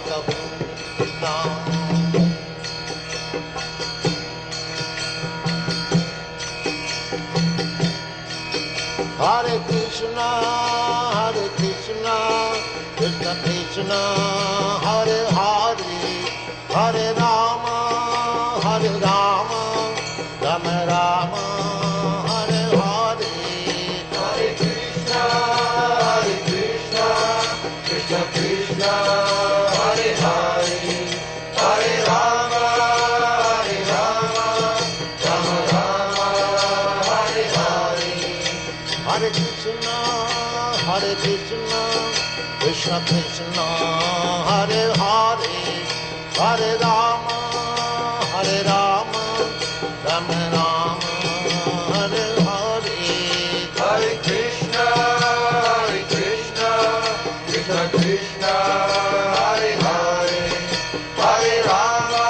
कहूँ ना। Hare Krishna, Krishna Krishna, Hare Hare, Hare Rama, Rama Rama, Hare Hare. Hare Krishna, Krishna Krishna, Hare Hare, Hare Rama, Rama Rama, Hare Hare. Hare Krishna, Krishna Krishna, Hare Hare, Hare Rama, Rama Rama, Hare Hare. Hare Krishna, Krishna Krishna, Hare Hare, Hare Rama,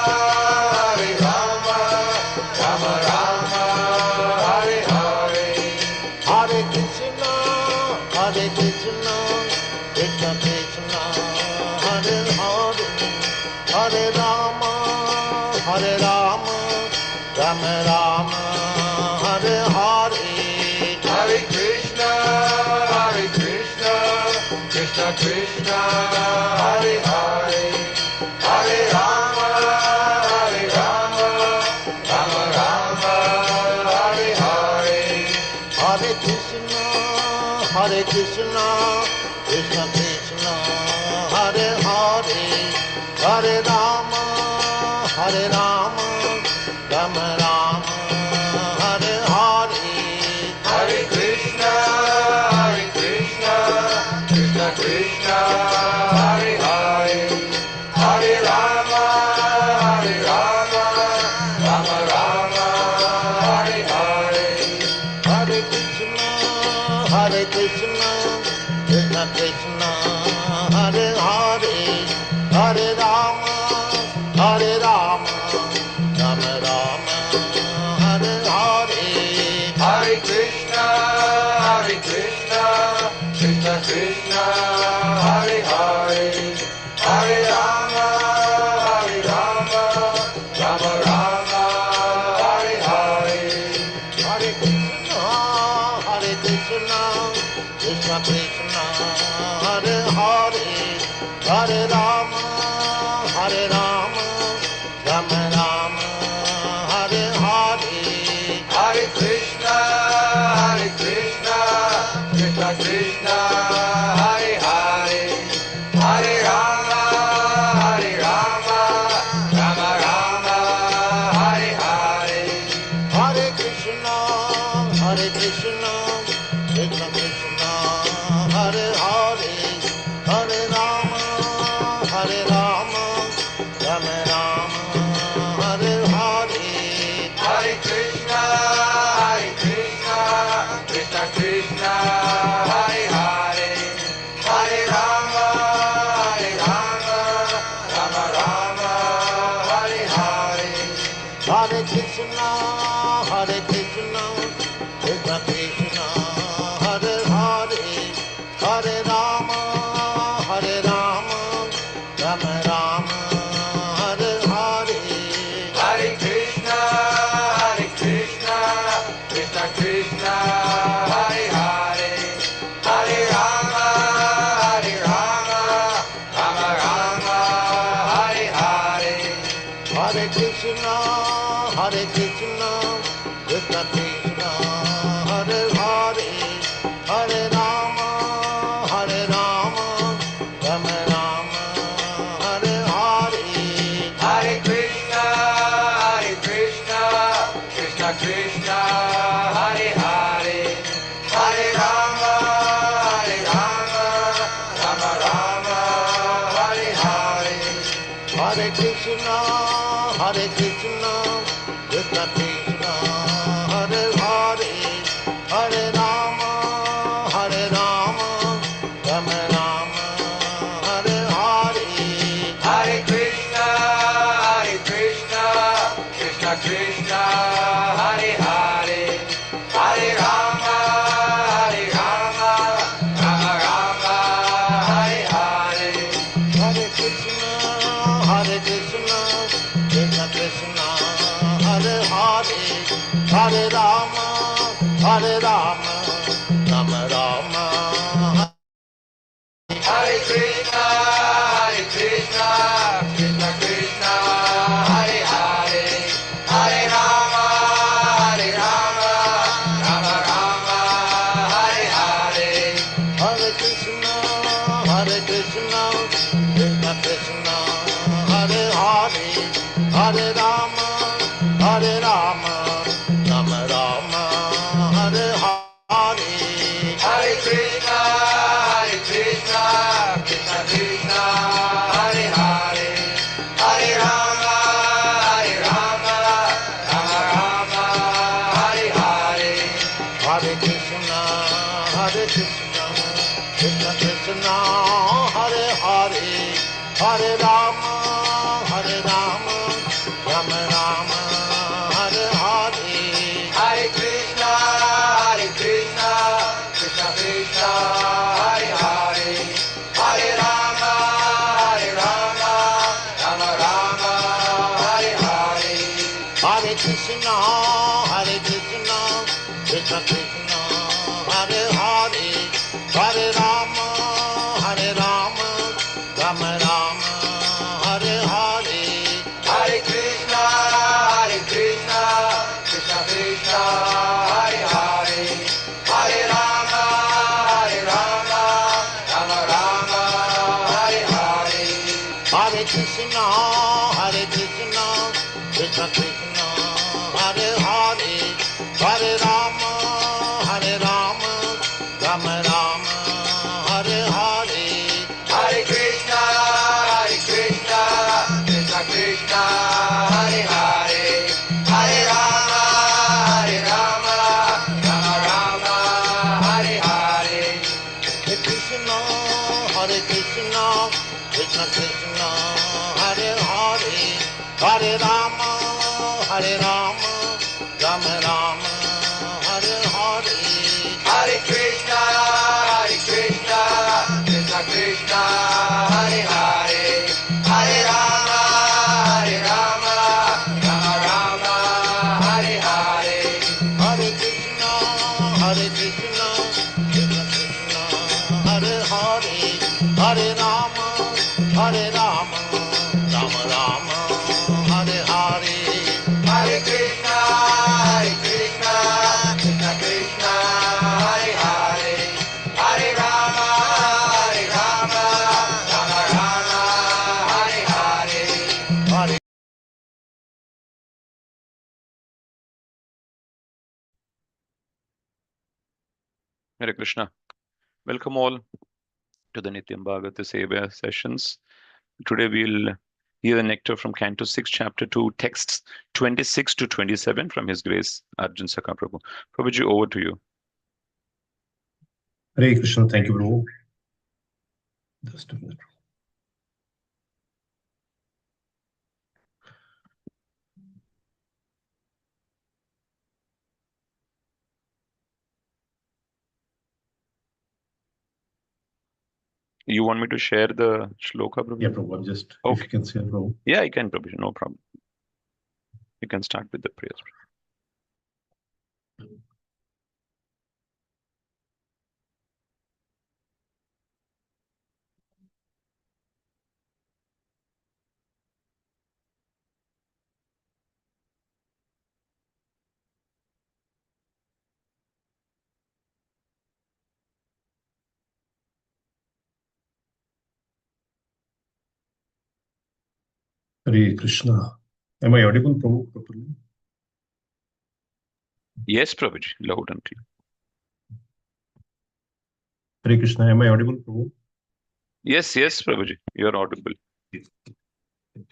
Rama Rama, Hare Hare. Hare Krishna, Krishna Krishna, Hare Hare, Hare Rama, Rama Rama, Hare Hare. Hare Krishna, Krishna Krishna, Hare Hare, Hare Rama, Rama Rama, Hare Hare. Hare Krishna, Krishna Krishna, Hare Hare, Hare Rama, Rama Rama, Hare Hare. Hare Krishna, Krishna Krishna, Hare Hare, Hare Rama, Rama Rama, Hare Hare. Hare Krishna, Krishna Krishna, Hare Hare, Hare Rama, Rama Rama, Hare Hare. Hare Krishna, Krishna Krishna, Hare Hare, Hare Rama, Rama Rama, Hare Hare. Hare Krishna, Krishna Krishna, Hare Hare, Hare Rama, Rama Rama, Hare Hare. Hare Krishna, Krishna Krishna, Hare Hare, Hare Rama, Rama Rama, Hare Hare. Hare Krishna, Krishna Krishna, Hare Hare, Hare Rama, Rama Rama, Hare Hare. Hare Krishna, Krishna Krishna, Hare Hare, Hare Rama, Rama Rama, Hare Hare. Hare Krishna, Krishna Krishna, Hare Hare, Hare Rama, Rama Rama, Hare Hare. Hare Krishna, Krishna Krishna, Hare Hare, Hare Rama, Rama Rama, Hare Hare. Hare Krishna, Krishna Krishna, Hare Hare, Hare Rama, Rama Rama, Hare Hare. Hare Krishna, Krishna Krishna, Hare Hare, Hare Rama, Rama Rama, Hare Hare. Hare Krishna, Krishna Krishna, Hare Hare, Hare Rama, Rama Rama, Hare Hare. Hare Krishna, Krishna Krishna, Hare Hare, Hare Rama, Rama Rama, Hare Hare. Hare Krishna, Hare Krishna, Krishna Krishna, Hare Hare, Hare Rama, Hare Rama, Rama Rama, Hare Krishna, Hare Krishna, Krishna Krishna, Hare Hare, Hare Rama, Hare Rama, Rama Rama, Hare Hare, Hare Krishna, Hare Krishna, Krishna Krishna, Hare Hare, Hare Rama, Hare Rama, Rama Rama, Hare Hare, Hare Krishna, Hare Krishna, Krishna Krishna, Hare Hare, Hare Rama, Hare Rama, Rama Rama, Hare Hare, Hare Krishna, Hare Krishna, Krishna Krishna, Hare Hare, Hare Rama, Hare Rama, Rama Rama, Hare Hare, Hare Krishna, Hare Krishna, Krishna Krishna, Hare Hare, Hare Rama, Hare Rama, Rama Rama, Hare Hare, Hare Krishna, Hare Krishna, Krishna Krishna, Hare Hare, Hare Rama, Hare Rama, Rama Rama, Hare Hare, Hare Krishna, Hare Krishna, Krishna Krishna, Hare Hare, Hare Rama, Hare Rama, Rama Rama, Hare Hare, Hare Krishna, Hare Krishna, Krishna Krishna, Hare Hare, Hare Rama, Hare Rama, Rama Rama, Hare Hare, Hare Krishna, Hare Krishna, Krishna Krishna, Hare Hare, Hare Rama, Hare Rama, Rama Rama, Hare Hare, Hare Krishna, Hare Krishna, Krishna Krishna, Hare Hare, Hare Rama, Hare Rama, Rama Rama, Hare Hare, Hare Krishna, Hare Krishna, Krishna Krishna, Hare Hare, Hare Rama, Hare Rama, Rama Rama, Hare Hare, Hare Krishna, Hare Krishna, Krishna Krishna, Hare Hare, Hare Rama, Hare Rama, Rama Rama, Hare Hare, Hare Krishna, Hare Krishna, Krishna Krishna, Hare Hare, Hare Rama, Hare Rama, Rama Rama, Hare Hare, Hare Hare Krishna. Welcome all to the Nityam Bhagavata Seva sessions. Today we'll hear the nectar from Canto 6, Chapter 2, texts 26 to 27 from His Grace Arjun Sakha Prabhu. Prabhuji, over to you. Hare Krishna, thank you, Prabhu. Just a minute. You want me to share the shloka, Prabhu? Yeah, Prabhu, I'm just, if Okay. you can see it, Prabhu. Yeah, I can, Prabhuji, no problem. You can start with the prayers. Hare Krishna. Am I audible, Prabhu, properly? Yes, Prabhuji, loud and clear. Hare Krishna, am I audible, Prabhu? Yes, yes, Prabhuji, you are audible. Yes. Thank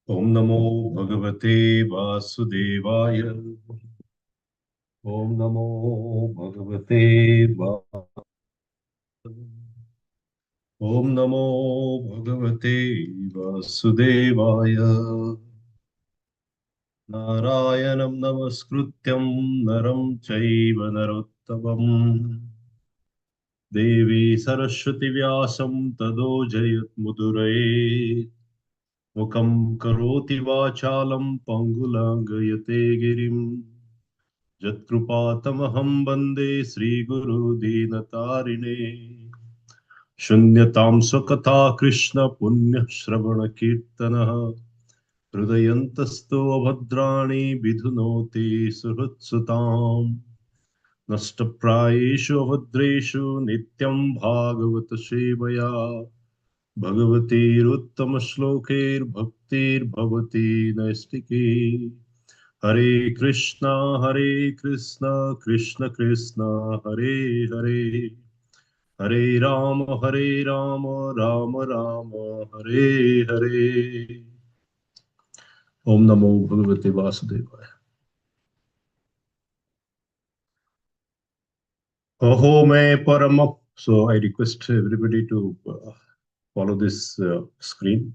you. Om Namo Bhagavate Vasudevaya. Om Namo Bhagavate Om Namo Bhagavate Vasudevaya. Narayanam Namaskrutyam Naram Chaiva Narottamam देवी सरस्वती व्यासं तदो जयमुदुरये मुखं करोति वाचालं पङ्गुलाङ्गयते गिरिं यत्कृपातमहं वन्दे श्रीगुरु दीनतारिणे शून्यतां स्वकथा कृष्ण पुण्यश्रवणकीर्तनः हृदयन्तस्तो अभद्राणि विधुनोति सुहृत्सुताम् नष्टप्रायेषु अभद्रेषु नित्यं भागवत सेवया भगवतीरुत्तमश्लोकैर्भक्तिर्भवति नैष्टिकी हरे कृष्णा कृष्ण कृष्ण हरे हरे हरे राम राम राम हरे हरे ओम नमो भगवते वासुदेवाय अहो मैं परम so I request everybody to follow this screen.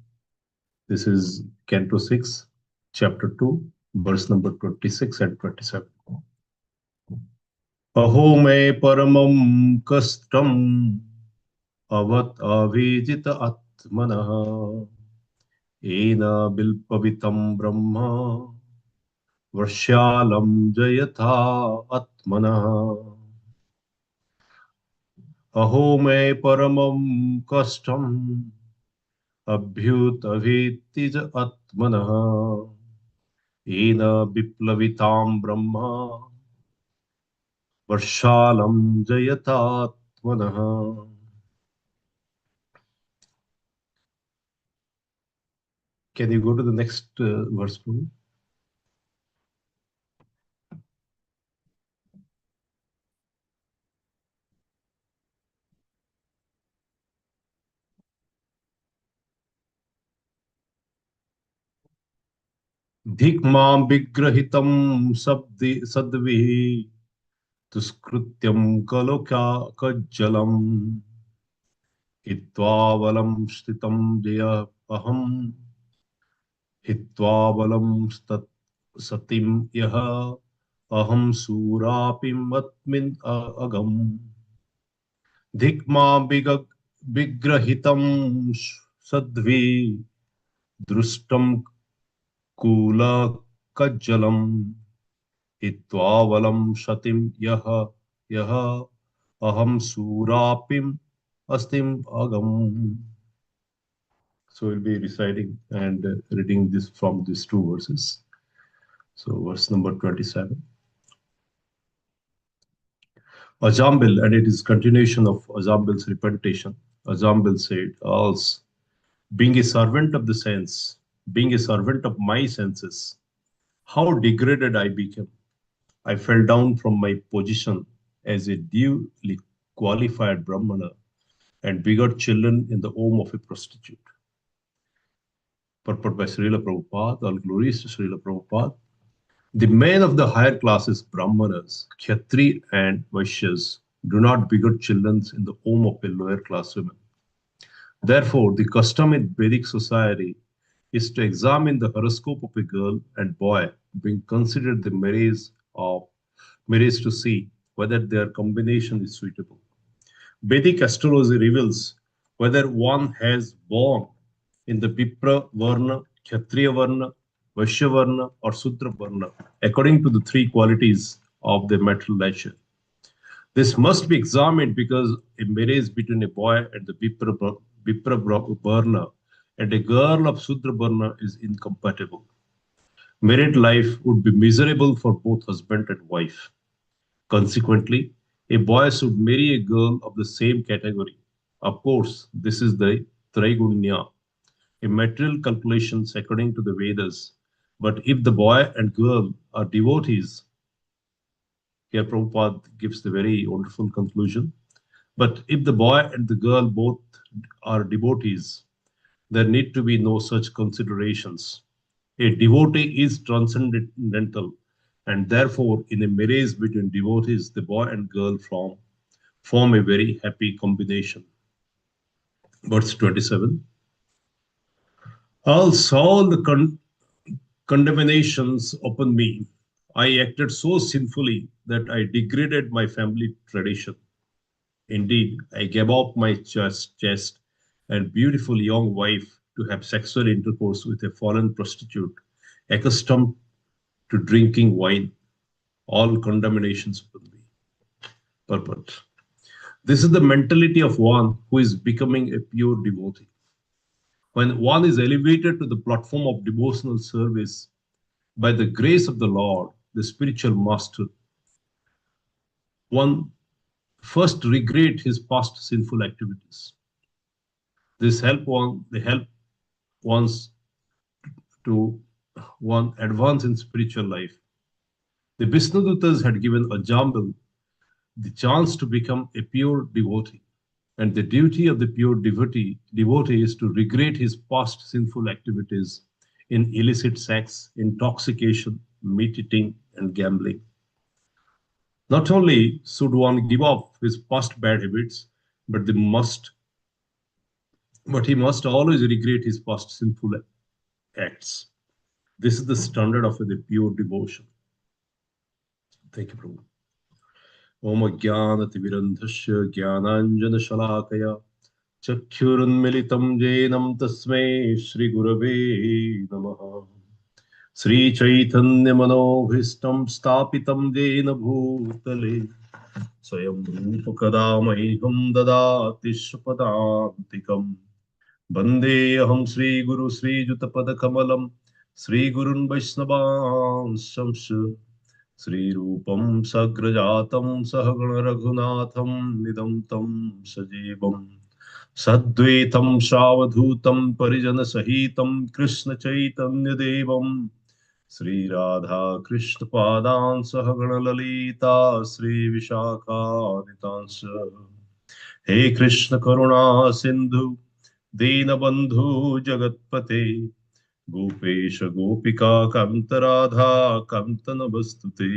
This is Canto 6, Chapter 2, verse number 26 and 27. अहो मैं परमं कष्टम् अवत् अविजित आत्मनः येन बिल्पवितं ब्रह्म वर्ष्यालं जयथा आत्मनः अहो मैं परमं कष्टम् अभ्युतवेत्ति च आत्मनः येन विप्लवितां ब्रह्म वर्षालं जयतात्मनः Can you go to the next verse, please? धिक्मां विग्रहितं सद्भिः दुष्कृत्यं कज्जलम् हित्वा बलं स्थितं जयः हित्वा बलं सतिं यः अहं सूरापिमस्मिन् अगम् धिक्मां विग्रहितं सद्भिः दृष्टं कूलकज्जलम् हित्वा बलं सतिं यः aham surapim astim agam. So we'll be reciting and reading this from these two verses. So verse number 27. Azambil, and it is continuation of Azambil's repentation. Azambil said, "Also, being a servant of the sense, being a servant of my senses, how degraded I became. I fell down from my position as a duly qualified Brahmana and begot children in the home of a prostitute." Purport by Srila Prabhupada, all glories to Srila Prabhupada. The men of the higher classes, Brahmanas, Kshatri and Vaishyas, do not beget children in the home of a lower class woman. Therefore, the custom in Vedic society is to examine the horoscope of a girl and boy, being considered the marriage to see whether their combination is suitable. Vedic astrology reveals whether one has born in the Vipra Varna, Kshatriya Varna, Vaishya Varna, or Sudra Varna, according to the three qualities of the material nature. This must be examined because a marriage between a boy and the Vipra Varna and a girl of Sudra Varna is incompatible. Married life would be miserable for both husband and wife. Consequently, a boy should marry a girl of the same category. Of course, this is the Traigunya, a material calculations according to the Vedas. But if the boy and girl are devotees, here Prabhupada gives the very wonderful conclusion. But if the boy and the girl both are devotees, there need to be no such considerations. A devotee is transcendental, and therefore, in a marriage between devotees, the boy and girl form a very happy combination. Verse 27. All the condemnations upon me. I acted so sinfully that I degraded my family tradition. Indeed, I gave up my chest and beautiful young wife to have sexual intercourse with a fallen prostitute, accustomed to drinking wine. All condemnations upon me. Purport. This is the mentality of one who is becoming a pure devotee. When one is elevated to the platform of devotional service by the grace of the Lord, the spiritual master, one first regret his past sinful activities. They help one's to one advance in spiritual life. The Vishnudutas had given Ajambal the chance to become a pure devotee. And the duty of the pure devotee is to regret his past sinful activities in illicit sex, intoxication, meat eating, and gambling. Not only should one give up his past bad habits, but he must always regret his past sinful acts. This is the standard of the pure devotion. Thank you, Prabhu. Om Jnanatimirandhasya Jnananjana चक्षुरुन्मिलितं येनं तस्मै श्रीगुरवे नमः श्रीचैतन्यमनोभीष्टं स्थापितं येन भूतले स्वयं रूपकदा मह्यं ददाति स्वपदान्तिकं वन्देऽहं श्रीगुरु श्रीयुतपदकमलं श्रीगुरुन् वैष्णवांशंस श्रीरूपं सग्रजातं सहगण रघुनाथं निदं तं सजीवम् सद्वैतं सावधूतं परिजनसहितं कृष्णचैतन्यदेवं श्रीराधा कृष्णपादान् सहगणललिता श्रीविशाखादितांश हे कृष्ण करुणा सिन्धु दीनबन्धु जगत्पते गोपेश गोपिका कान्त राधा कान्त नमस्तुते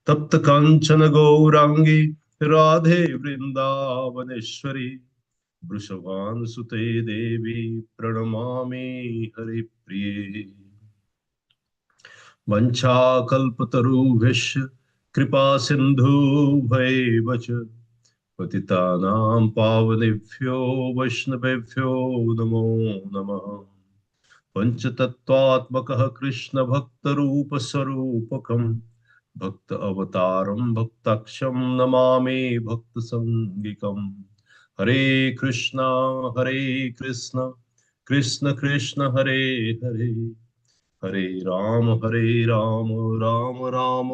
तप्त काञ्चन गौराङ्गी राधे वृन्दावनेश्वरी वृषभानुसुते देवी प्रणमामि हरिप्रिये वञ्चाकल्पतरुभ्यश्च कृपा सिन्धुभ्यैव च पतितानां पावनेभ्यो वैष्णवेभ्यो नमो नमः पञ्चतत्त्वात्मकः कृष्णभक्तरूपस्वरूपकं भक्त अवतारं भक्ताक्षं नमामि भक्तसङ्गिकम् हरे Krishna Krishna Krishna Hare Hare Hare Ram Ram Ram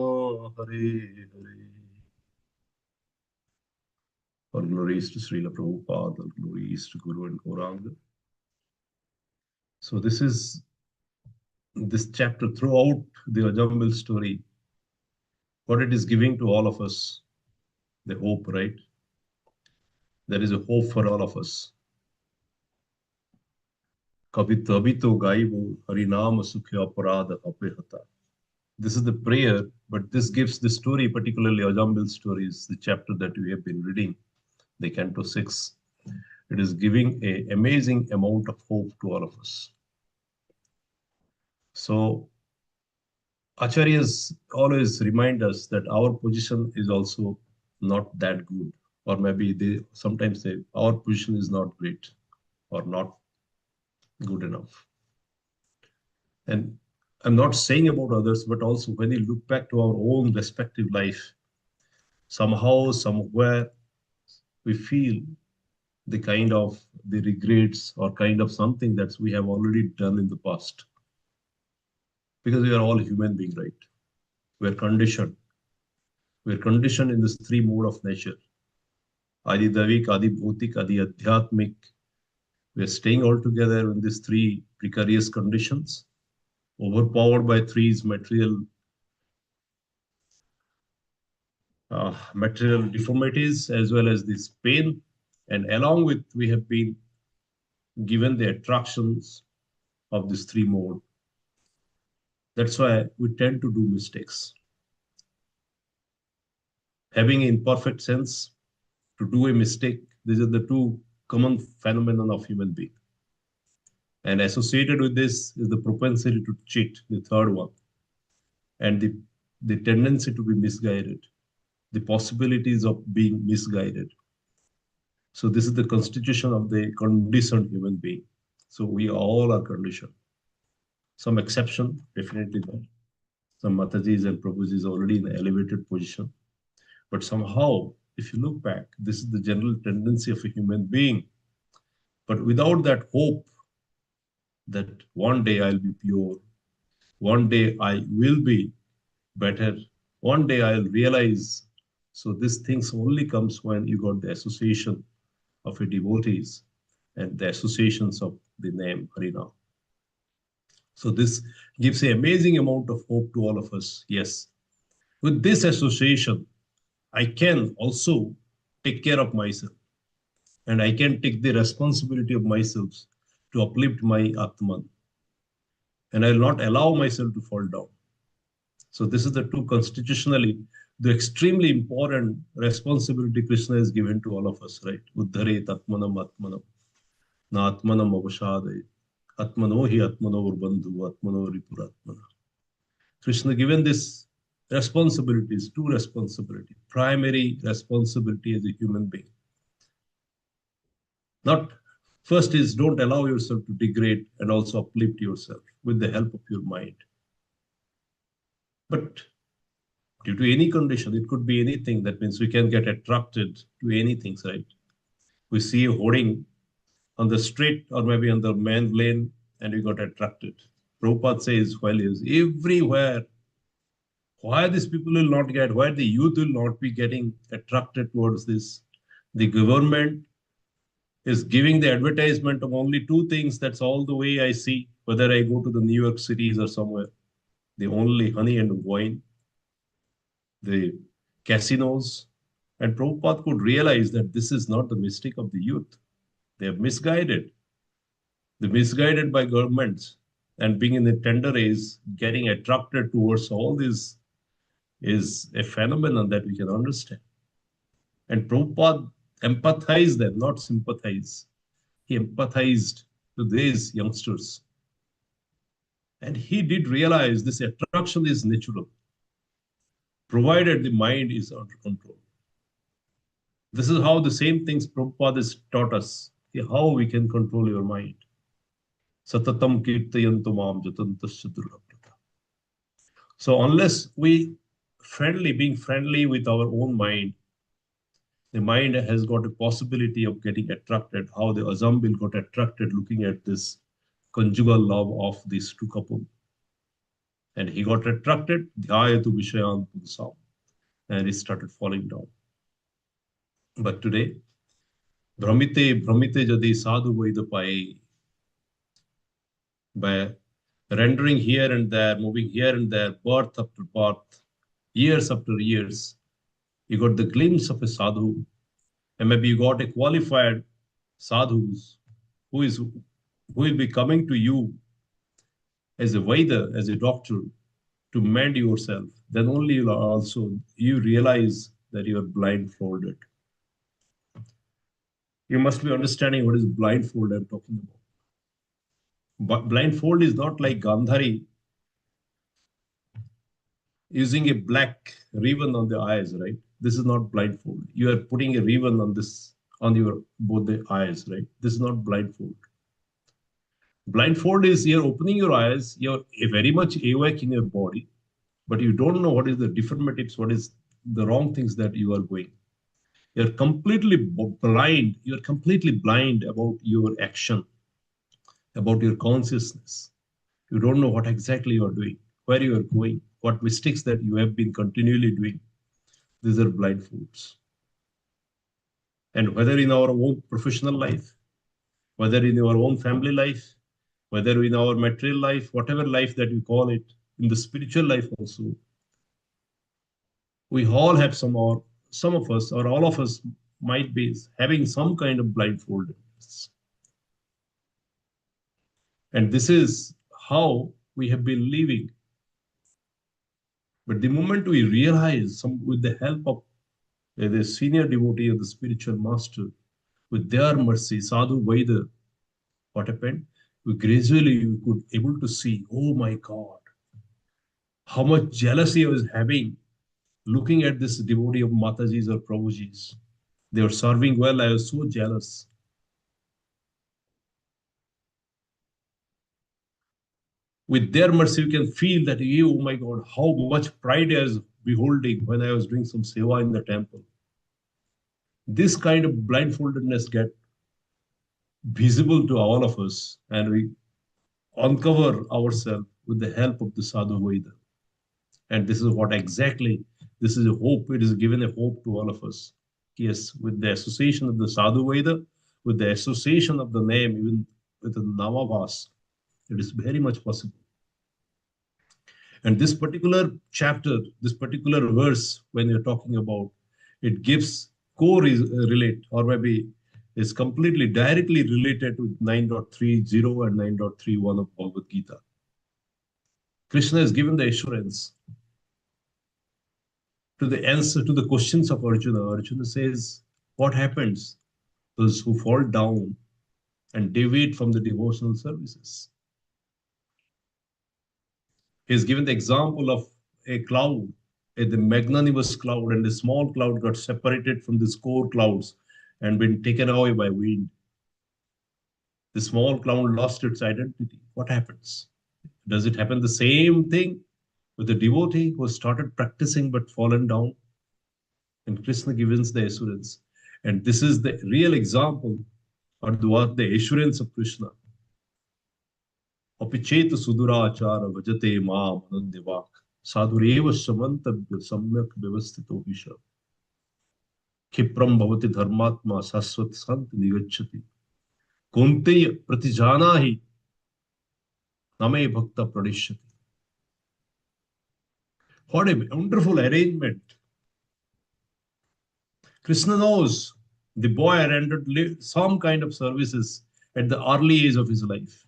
Hare Hare. All glories to Srila Prabhupada, all glories to Guru and Gauranga. So this is this chapter throughout the Ajambal story, what it is giving to all of us, the hope, right? There is a hope for all of us. Kabito abito gaibo harinama sukhya aparadha apehata. This is the prayer, but this gives the story, particularly Ajambal stories, the chapter that we have been reading, the Canto 6. It is giving an amazing amount of hope to all of us. So Acharyas always remind us that our position is also not that good, or maybe they sometimes say our position is not great or not good enough. And I'm not saying about others, but also when you look back to our own respective life, somehow, somewhere, we feel the kind of the regrets or kind of something that we have already done in the past. Because we are all human beings, right? We're conditioned. We're conditioned in this three mode of nature. Adi Davik, Adi Bhutik, Adi Adhyatmik. We're staying all together in these three precarious conditions, overpowered by three material deformities as well as this pain, and along with we have been given the attractions of this three mode. That's why we tend to do mistakes. Having in perfect sense, to do a mistake, these are the two common phenomenon of human being. And associated with this is the propensity to cheat, the third one, and the tendency to be misguided, the possibilities of being misguided. So this is the constitution of the conditioned human being. So we all are conditioned. Some exception, definitely there. Some Matajis and Prabhujis already in an elevated position. But somehow, if you look back, this is the general tendency of a human being. But without that hope that one day I'll be pure, one day I will be better, one day I'll realize. So this things only comes when you got the association of a devotees and the associations of the name Harina. So this gives an amazing amount of hope to all of us. Yes, with this association, I can also take care of myself and I can take the responsibility of myself to uplift my Atman. And I'll not allow myself to fall down. So this is the two constitutionally, the extremely important responsibility Krishna has given to all of us, right? Uddhare Atmanam Atmanam, Na Atmanam Avashade, Atmano hi Atmano Bandhu, Atmano Ripuratmana. Krishna given this responsibilities, two responsibility, primary responsibility as a human being. Not first is don't allow yourself to degrade and also uplift yourself with the help of your mind. But due to any condition, it could be anything. That means we can get attracted to anything, right? We see a hoarding on the street or maybe on the main lane and we got attracted. Prabhupada says, well, is everywhere. Why these people will not get, why the youth will not be getting attracted towards this? The government is giving the advertisement of only two things. That's all the way I see, whether I go to the New York cities or somewhere. The only honey and wine, the casinos. And Prabhupada could realize that this is not the mistake of the youth. They are misguided. They're misguided by governments. And being in the tender age, getting attracted towards all this is a phenomenon that we can understand. And Prabhupada empathized them, not sympathize. He empathized to these youngsters. And he did realize this attraction is natural, provided the mind is under control. This is how the same things Prabhupada has taught us, how we can control your mind. Satatam kirtayantu mam jatantasya durlaprata. So unless we being friendly with our own mind, the mind has got a possibility of getting attracted, how the Azambil got attracted looking at this conjugal love of these two couple. And he got attracted, dhyayatu vishayan punsam, and he started falling down. But today, Brahmite jadi sadhu vaidapai, by rendering here and there, moving here and there, birth after birth, years after years, you got the glimpse of a sadhu, and maybe you got a qualified sadhus who will be coming to you as a Vaida, as a doctor, to mend yourself. Then only you realize that you are blindfolded. You must be understanding what is blindfold I'm talking about. But blindfold is not like Gandhari using a black ribbon on the eyes, right? This is not blindfold. You are putting a ribbon on your both the eyes, right? This is not blindfold. Blindfold is you're opening your eyes, you're very much awake in your body, but you don't know what is the deformities, what is the wrong things that you are going. You're completely blind. You're completely blind about your action, about your consciousness. You don't know what exactly you are doing, where you are going, what mistakes that you have been continually doing. These are blindfolds. And whether in our own professional life, whether in our own family life, whether in our material life, whatever life that we call it, in the spiritual life also, we all have some of us or all of us might be having some kind of blindfoldedness. And this is how we have been living. But the moment we realize, with the help of the senior devotee of the spiritual master, with their mercy, Sadhu Vaida, what happened? We gradually could able to see, oh my God, how much jealousy I was having looking at this devotee of Mataji's or Prabhuji's. They were serving well. I was so jealous. With their mercy, you can feel that, oh my God, how much pride I was beholding when I was doing some seva in the temple. This kind of blindfoldedness get visible to all of us, and we uncover ourselves with the help of the sadhu Veda. And this is what exactly, this is a hope. It is given a hope to all of us. Yes, with the association of the sadhu Veda, with the association of the name, even with the namavas, it is very much possible. And this particular chapter, this particular verse, when you're talking about, it gives relate, or maybe is completely directly related with 9.30 and 9.31 of Bhagavad Gita. Krishna is given the assurance to the answer to the questions of Arjuna. Arjuna says, what happens? Those who fall down and deviate from the devotional services. He is given the example of a cloud, the magnanimous cloud, and the small cloud got separated from the core clouds and been taken away by wind. The small cloud lost its identity. What happens? Does it happen the same thing with the devotee who started practicing but fallen down? And Krishna gives the assurance. And this is the real example of the assurance of Krishna. Apichet sudurachara vajate maam anandivak sadhureva samantabhya samyak vyavastito visha क्षिप्रम भवति धर्मात्मा शाश्वत संत निगच्छति कुंते प्रतिजाना ही नमे भक्ता प्रणिष्यति. What a wonderful arrangement. Krishna knows the boy rendered some kind of services at the early age of his life.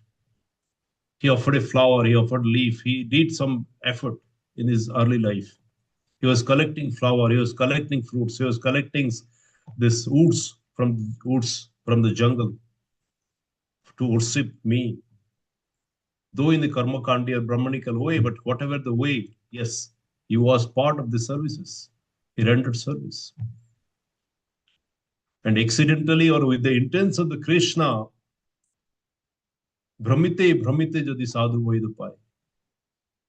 He offered a flower, he offered leaf, he did some effort in his early life. He was collecting flower, he was collecting fruits, he was collecting this woods from the jungle to worship me. Though in the karma kandi or brahmanical way, but whatever the way, yes, he was part of the services. He rendered service. And accidentally or with the intents of the Krishna, Brahmite jadi sadhu Vaidapai.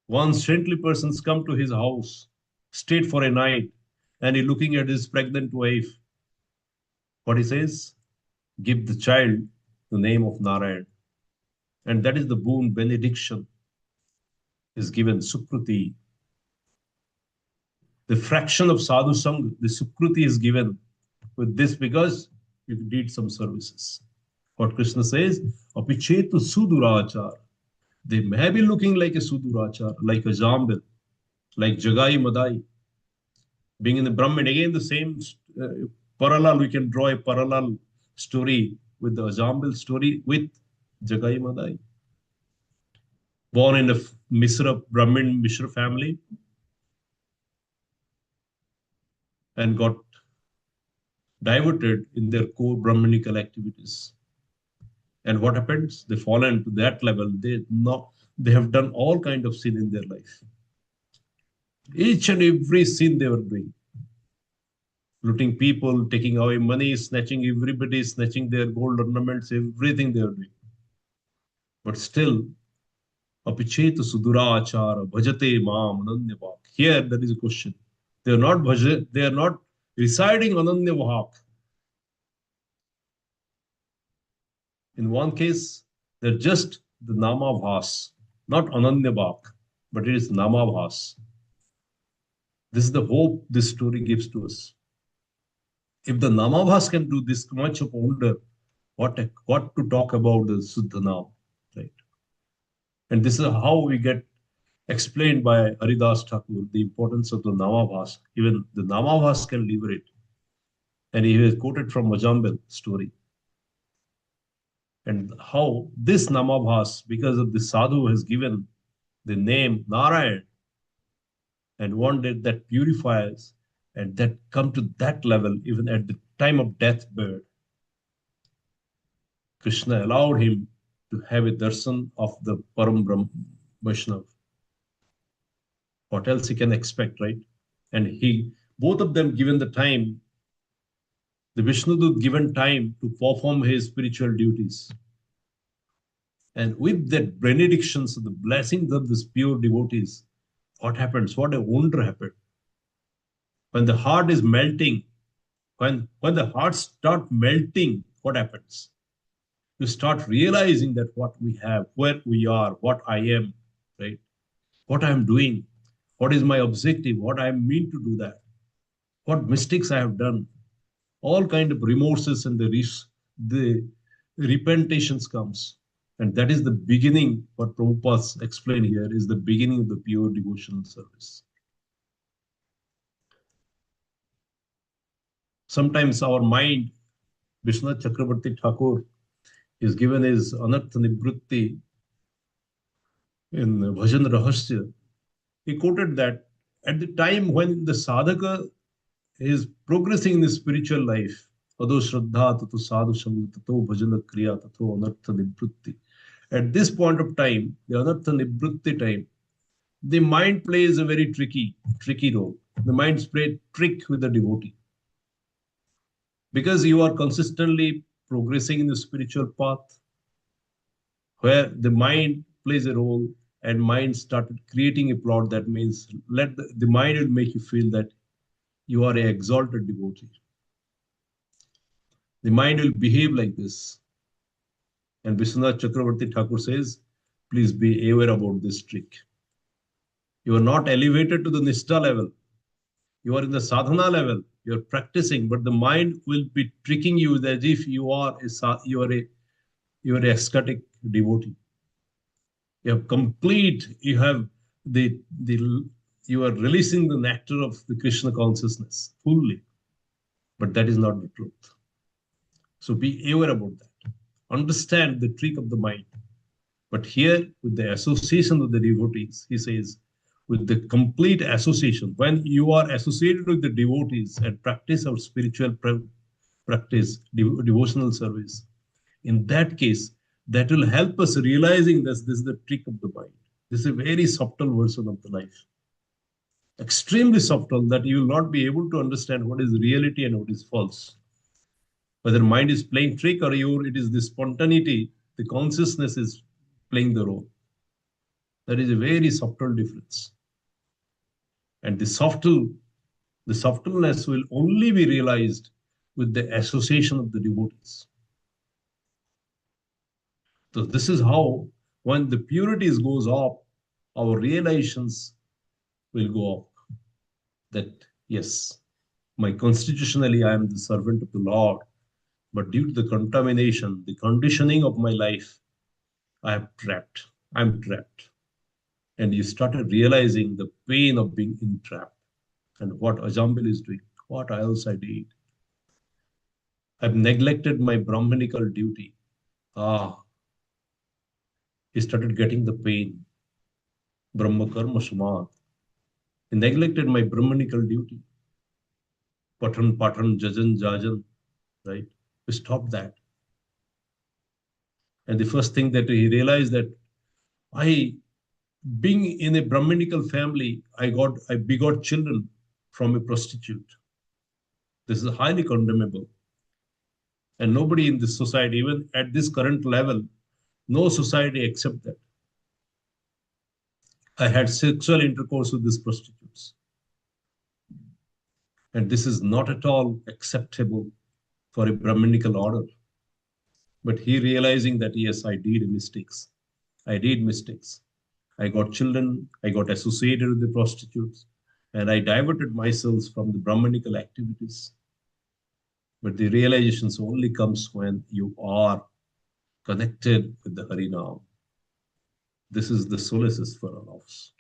One saintly persons come to his house, stayed for a night, and he looking at his pregnant wife. What he says? Give the child the name of Narayan. And that is the boon, benediction is given, Sukruti. The fraction of sadhu sangha, the Sukruti is given with this because you did some services. What Krishna says, Apichetu Sudurachar. They may be looking like a Sudurachar, like a Jambil, like Jagai Madai. Being in the Brahmin, again the same parallel, we can draw a parallel story with the Jambil story with Jagai Madai. Born in a Brahmin Mishra family and got diverted in their core Brahminical activities. And what happens? They fall into that level. They have done all kind of sin in their life. Each and every sin they were doing. Looting people, taking away money, snatching everybody, snatching their gold ornaments, everything they were doing. But still, Apichetu Sudurachara, Bhajate Maam, Ananyavak. Here there is a question. They are not residing Ananyavak. In one case, they're just the Namavas, not Ananyavak, but it is Namavas. This is the hope this story gives to us. If the Namavas can do this much of wonder, what to talk about the Suddha, right? And this is how we get explained by Haridas Thakur, the importance of the Namavas. Even the Namavas can liberate. And he has quoted from Majambel story. And how this Namavas, because of the sadhu, has given the name Narayan, and one day that purifies and that come to that level, even at the time of deathbed. Krishna allowed him to have a darshan of the Param Brahm Vaishnav. What else he can expect, right? And both of them, given the time, the Vishnudut given time to perform his spiritual duties. And with that benedictions, the blessings of these pure devotees, what happens? What a wonder happened. When the heart is melting, when the heart start melting, what happens? You start realizing that what we have, where we are, what I am, right? What I am doing, what is my objective, what I mean to do that, what mistakes I have done, all kind of remorses and the repentations comes. And that is the beginning, what Prabhupada explained here is the beginning of the pure devotional service. Sometimes our mind, Vishwanath Chakrabarti Thakur is given his Anartha Nivritti in Bhajan Rahasya. He quoted that at the time when the sadhaka is progressing in his spiritual life, Ado Shraddha Tato Sadhu Sangha Tato Bhajana Kriya Tato Anartha Nivritti. At this point of time, the Anartha Nivritti time, the mind plays a very tricky role. The mind plays trick with the devotee. Because you are consistently progressing in the spiritual path, where the mind plays a role and mind started creating a plot that means let the mind will make you feel that you are an exalted devotee. The mind will behave like this. And Vishwanath Chakravarti Thakur says, please be aware about this trick. You are not elevated to the Nishtha level. You are in the sadhana level. You are practicing, but the mind will be tricking you as if you are an ecstatic devotee. You have you have you are releasing the nectar of the Krishna consciousness fully. But that is not the truth. So be aware about that. Understand the trick of the mind. But here, with the association of the devotees, he says, with the complete association, when you are associated with the devotees and practice of spiritual practice, devotional service, in that case, that will help us realizing that this is the trick of the mind. This is a very subtle version of the life. Extremely subtle that you will not be able to understand what is reality and what is false. Whether mind is playing trick or it is the spontaneity, the consciousness is playing the role. That is a very subtle difference. And the subtleness will only be realized with the association of the devotees. So this is how, when the purities goes up, our realizations will go up. That yes, constitutionally I am the servant of the Lord, but due to the contamination, the conditioning of my life, I'm trapped. And you started realizing the pain of being entrapped and what Ajambil is doing, what else I did. I've neglected my Brahmanical duty. He started getting the pain. Brahma karma samad. He neglected my Brahmanical duty. Patran, jajan, jajan, right? We stopped that. And the first thing that he realized that being in a Brahmanical family, I begot children from a prostitute. This is highly condemnable. And nobody in this society, even at this current level, no society accepts that. I had sexual intercourse with these prostitutes. And this is not at all acceptable for a Brahmanical order. But he realizing that, yes, I did mistakes. I got children, I got associated with the prostitutes, and I diverted myself from the Brahmanical activities. But the realizations only comes when you are connected with the Harinam. This is the solace for all of us.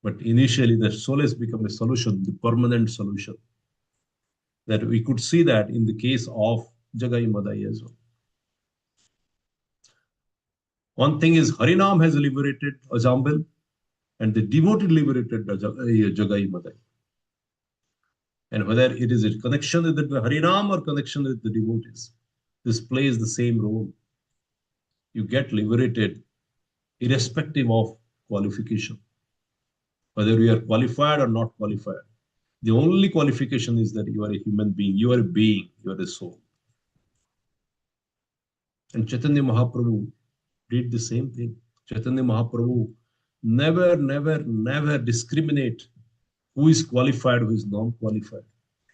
But initially, the solace became a solution, the permanent solution. That we could see that in the case of Jagai Madai as well. One thing is Harinam has liberated Ajambil, and the devotee liberated Jagai Madai. And whether it is a connection with the Harinam or connection with the devotees, this plays the same role. You get liberated irrespective of qualification. Whether you are qualified or not qualified, The only qualification is that you are a human being, you are a being, you are a soul. And Chaitanya Mahaprabhu did the same thing. Chaitanya Mahaprabhu never discriminate who is qualified, who is non-qualified,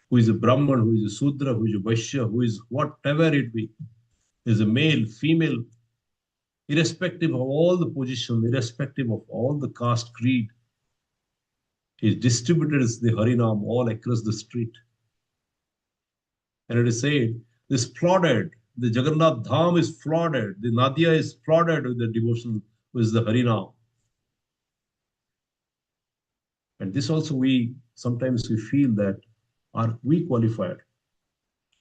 who is a Brahman, who is a Sudra, who is a Vaishya, who is whatever it be, is a male, female, irrespective of all the position, irrespective of all the caste, creed. He distributed the Harinam all across the street. And it is said, this flooded, the Jagannath Dham is flooded, the Nadia is flooded with the devotion, with the Harinam. And this also sometimes we feel that, are we qualified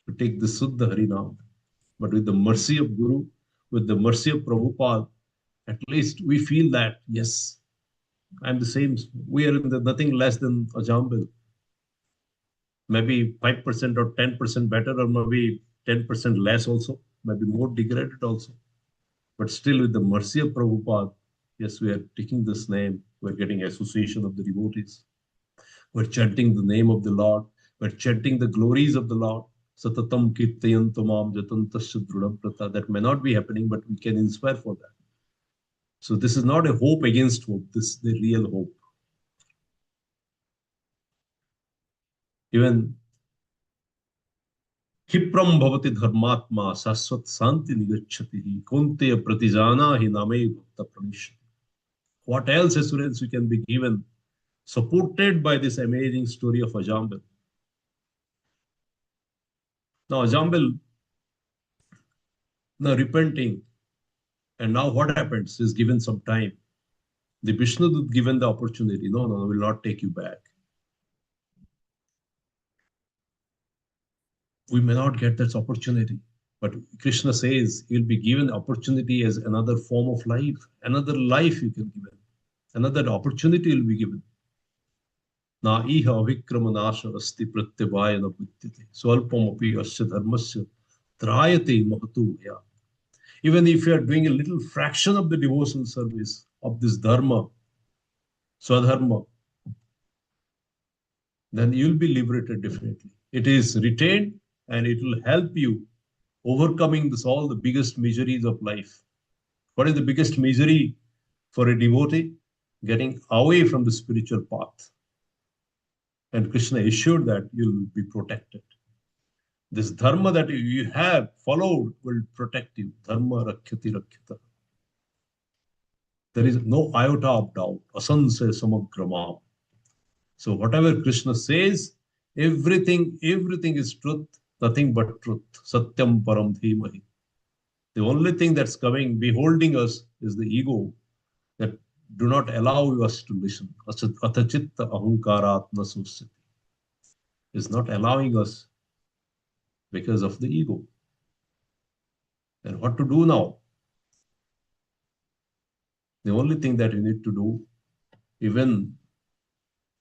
to take the Suddha Harinam? But with the mercy of Guru, with the mercy of Prabhupada, at least we feel that, yes, I'm the same. We are nothing less than a Jambil. Maybe 5% or 10% better, or maybe 10% less also, maybe more degraded also. But still, with the mercy of Prabhupada, yes, we are taking this name, we're getting association of the devotees. We're chanting the name of the Lord, we're chanting the glories of the Lord. Satatam kirtayantamam jatantasya drudam prata. That may not be happening, but we can inspire for that. So this is not a hope against hope, this is the real hope. Even Kipram bhavati dharmatma saswat santi nigachati konteya pratijana hi name bhakta pranishya. What else assurance we can be given, supported by this amazing story of Ajambil. Now Ajambil, now repenting, and now what happens? He's given some time. The Vishnu given the opportunity. No, I will not take you back. We may not get that opportunity, but Krishna says you'll be given opportunity as another form of life, another life you can give, another opportunity will be given. Na iha avikrama nasha asti pratyabhayana buddhite swalpam api asya dharmasya trayate mahatu ya. Even if you are doing a little fraction of the devotional service of this dharma, swadharma, then you'll be liberated definitely. It is retained and it will help you overcoming all the biggest miseries of life. What is the biggest misery for a devotee? Getting away from the spiritual path. And Krishna assured that you'll be protected. This dharma that you have followed will protect you. Dharma rakhyati rakhyata. There is no iota of doubt. Asansaya samagramam. So whatever Krishna says, everything is truth, nothing but truth. Satyam param dhimahi. The only thing that's coming, beholding us, is the ego that do not allow us to listen. Atachitta ahankarat nasusyati. Is not allowing us because of the ego. And what to do now? The only thing that we need to do, even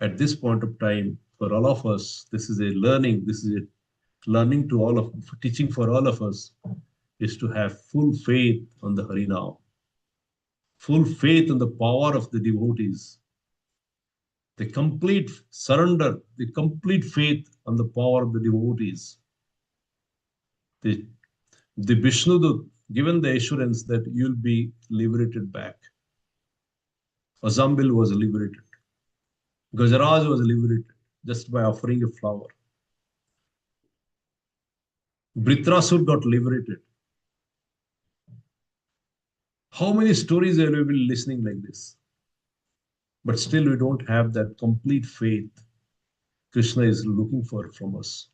at this point of time, for all of us, this is a learning to all of, teaching for all of us, is to have full faith on the Harinam, full faith on the power of the devotees, the complete surrender, the complete faith on the power of the devotees. The Vishnu given the assurance that you'll be liberated back. Azambil was liberated. Gajaraj was liberated just by offering a flower. Britrasur got liberated. How many stories are we listening like this? But still we don't have that complete faith Krishna is looking for from us.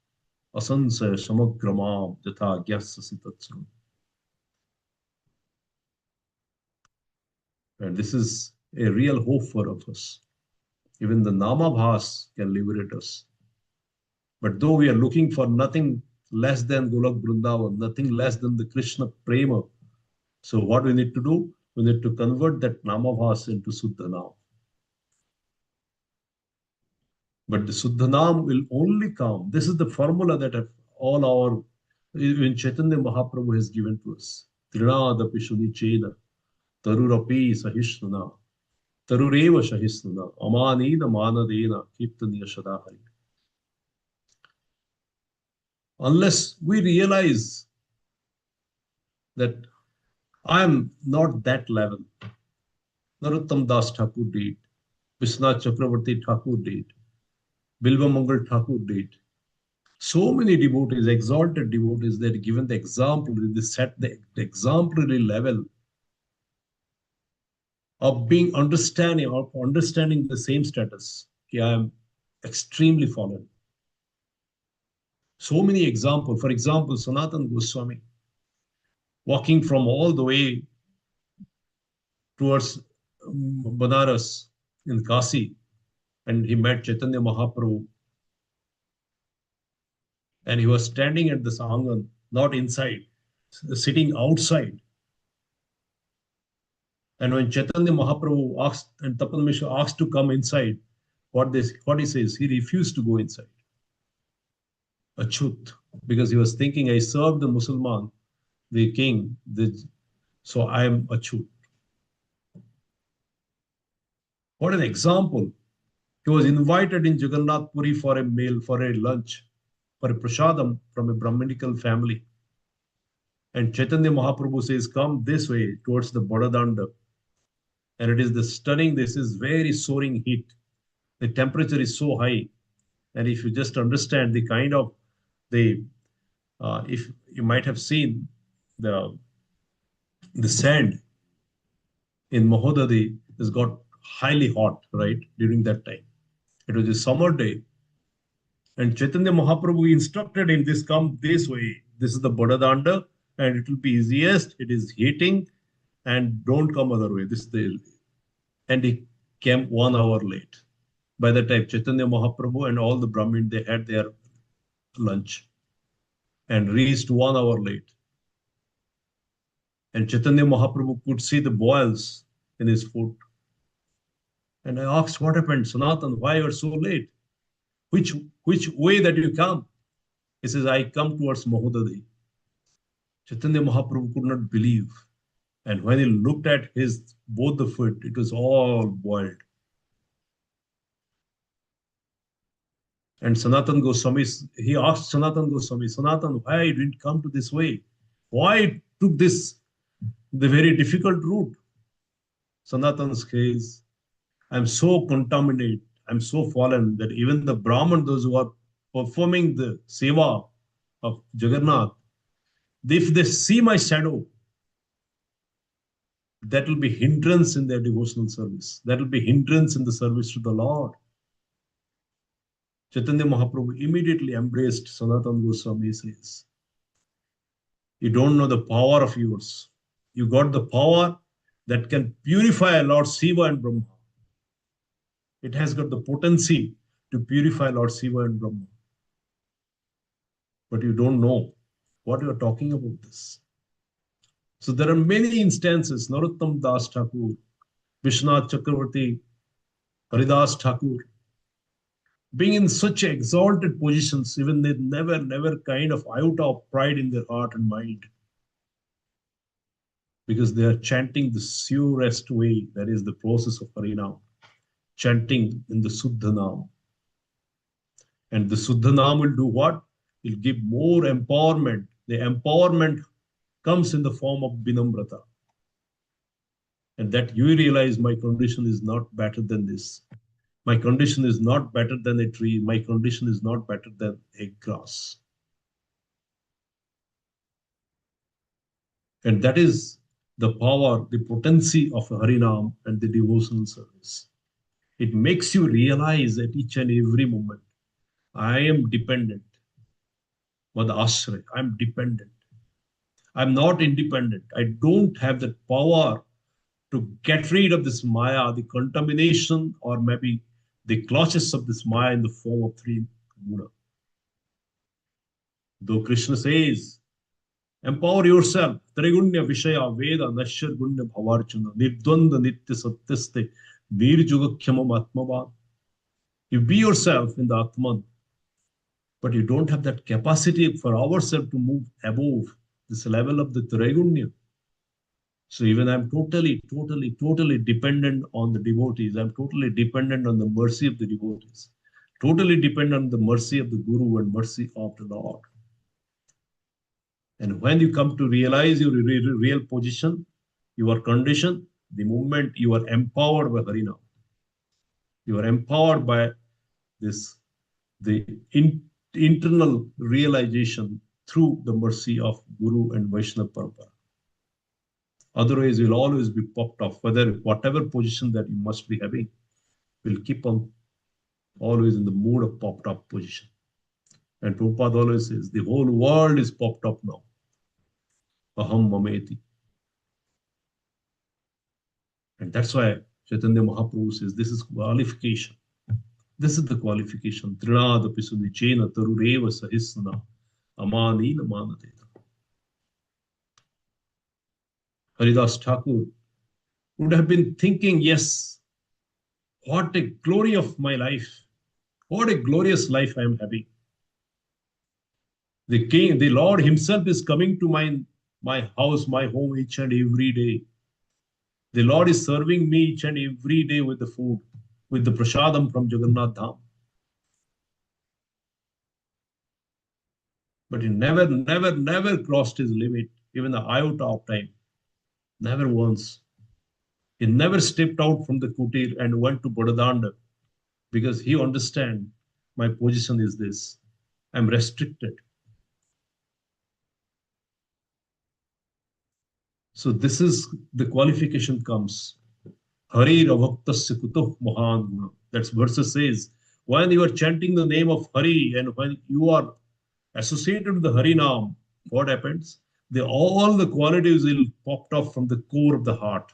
Asansaya samagramam jatha gyasasi tatsam. And this is a real hope for us. Even the Namabhas can liberate us. But though we are looking for nothing less than Golak Vrindavan, nothing less than the Krishna Prema, so what we need to do? We need to convert that Namabhas into Suddhanam. But the Suddhanam will only come. This is the formula that even Chaitanya Mahaprabhu has given to us. Trinadapi Shunichena, Tarurapi Sahishnana, Tarureva Shahisnana, Amanina Manadena, Kirtaniya Shadahari. unless we realize that I am not that level. Narottam Das Thakur did, Vishwanath Chakravarti Thakur did, Bilva Mangal Thakur did. So many devotees, exalted devotees, that given the example, they set the exemplary level of being understanding the same status. I am extremely fallen. So many examples. For example, Sanatana Goswami, walking from all the way towards Banaras in Kasi, and he met Chaitanya Mahaprabhu. And he was standing at the Sangan, not inside, sitting outside. And when Chaitanya Mahaprabhu asked, and Tapan Mishra asked to come inside, what he says, he refused to go inside. Achut, because he was thinking, I served the Musalman, the king, so I am Achut. What an example. He was invited in Jagannath Puri for a meal, for a lunch, for a prasadam from a Brahminical family. And Chaitanya Mahaprabhu says, come this way towards the Bodadanda. And it is the stunning, this is very soaring heat. The temperature is so high. And if you just understand the kind of if you might have seen the sand in Mahodadi has got highly hot, right, during that time. It was a summer day. And Chaitanya Mahaprabhu instructed him, this come this way. This is the Bodadanda, and it will be easiest. It is heating, and don't come other way. This is the, and he came 1 hour late. By the time Chaitanya Mahaprabhu and all the Brahmin, they had their lunch and reached 1 hour late. And Chaitanya Mahaprabhu could see the boils in his foot. And I asked, what happened? Sanatan, why you are so late? Which way that you come? He says, I come towards Mahodadi. Chaitanya Mahaprabhu could not believe. And when he looked at his both the foot, it was all boiled. And Sanatan Goswami, he asked Sanatan Goswami, Sanatan, why you didn't come to this way? Why took this, the very difficult route? Sanatan says, I'm so contaminated, I'm so fallen that even the Brahman, those who are performing the seva of Jagannath, if they see my shadow, that will be hindrance in their devotional service. That will be hindrance in the service to the Lord. Chaitanya Mahaprabhu immediately embraced Sanatana Goswami, says, you don't know the power of yours. You got the power that can purify Lord Shiva and Brahma. It has got the potency to purify Lord Shiva and Brahma. But you don't know what you are talking about this. So there are many instances, Narottam Das Thakur, Vishwanath Chakravarti, Haridas Thakur, being in such exalted positions, even they never kind of iota of pride in their heart and mind. Because they are chanting the surest way, that is the process of Harinam, chanting in the Suddhanam. And the Suddhanam will do what? It will give more empowerment. The empowerment comes in the form of Vinamrata. And that you realize my condition is not better than this. My condition is not better than a tree. My condition is not better than a grass. And that is the power, the potency of Harinam and the devotional service. It makes you realize at each and every moment, I am dependent. Vad Ashray, I'm dependent. I'm not independent. I don't have the power to get rid of this Maya, the contamination, or maybe the clutches of this Maya in the form of three Guna. Though Krishna says, empower yourself. Trigunya Vishaya Veda Nashar Gunya Bhavarchana Nirdvanda Nitya Satyaste Nirjugakhyamam Atmavan. You be yourself in the Atman, but you don't have that capacity for ourselves to move above this level of the Trigunya. So even I'm totally dependent on the devotees. I'm totally dependent on the mercy of the devotees. Totally dependent on the mercy of the Guru and mercy of the Lord. And when you come to realize your real position, your condition, the moment you are empowered by Harinam, you are empowered by this, the internal realization through the mercy of Guru and Vaishnava Parampara. Otherwise, you'll always be popped off, whatever position that you must be having will keep on always in the mood of popped up position. And Prabhupada always says, the whole world is popped up now. Aham mameti. And that's why Chaitanya Mahaprabhu says, this is qualification. This is the qualification. Trinadapi sunichena tarureva sahisna amanina manateta. Haridas Thakur would have been thinking, yes, what a glory of my life. What a glorious life I am having. The King, the Lord himself is coming to my house, my home each and every day. The Lord is serving me each and every day with the food, with the prasadam from Jagannath Dham. But he never crossed his limit, even the iota of time. Never once. He never stepped out from the kutir and went to Bodhadanda because he understands my position is this. I'm restricted. So this is the qualification comes. Hari Ravaktasya Kutuh Mahan Guna. That's verse says, when you are chanting the name of Hari and when you are associated with the Hari Nam, what happens? All the qualities will popped off from the core of the heart.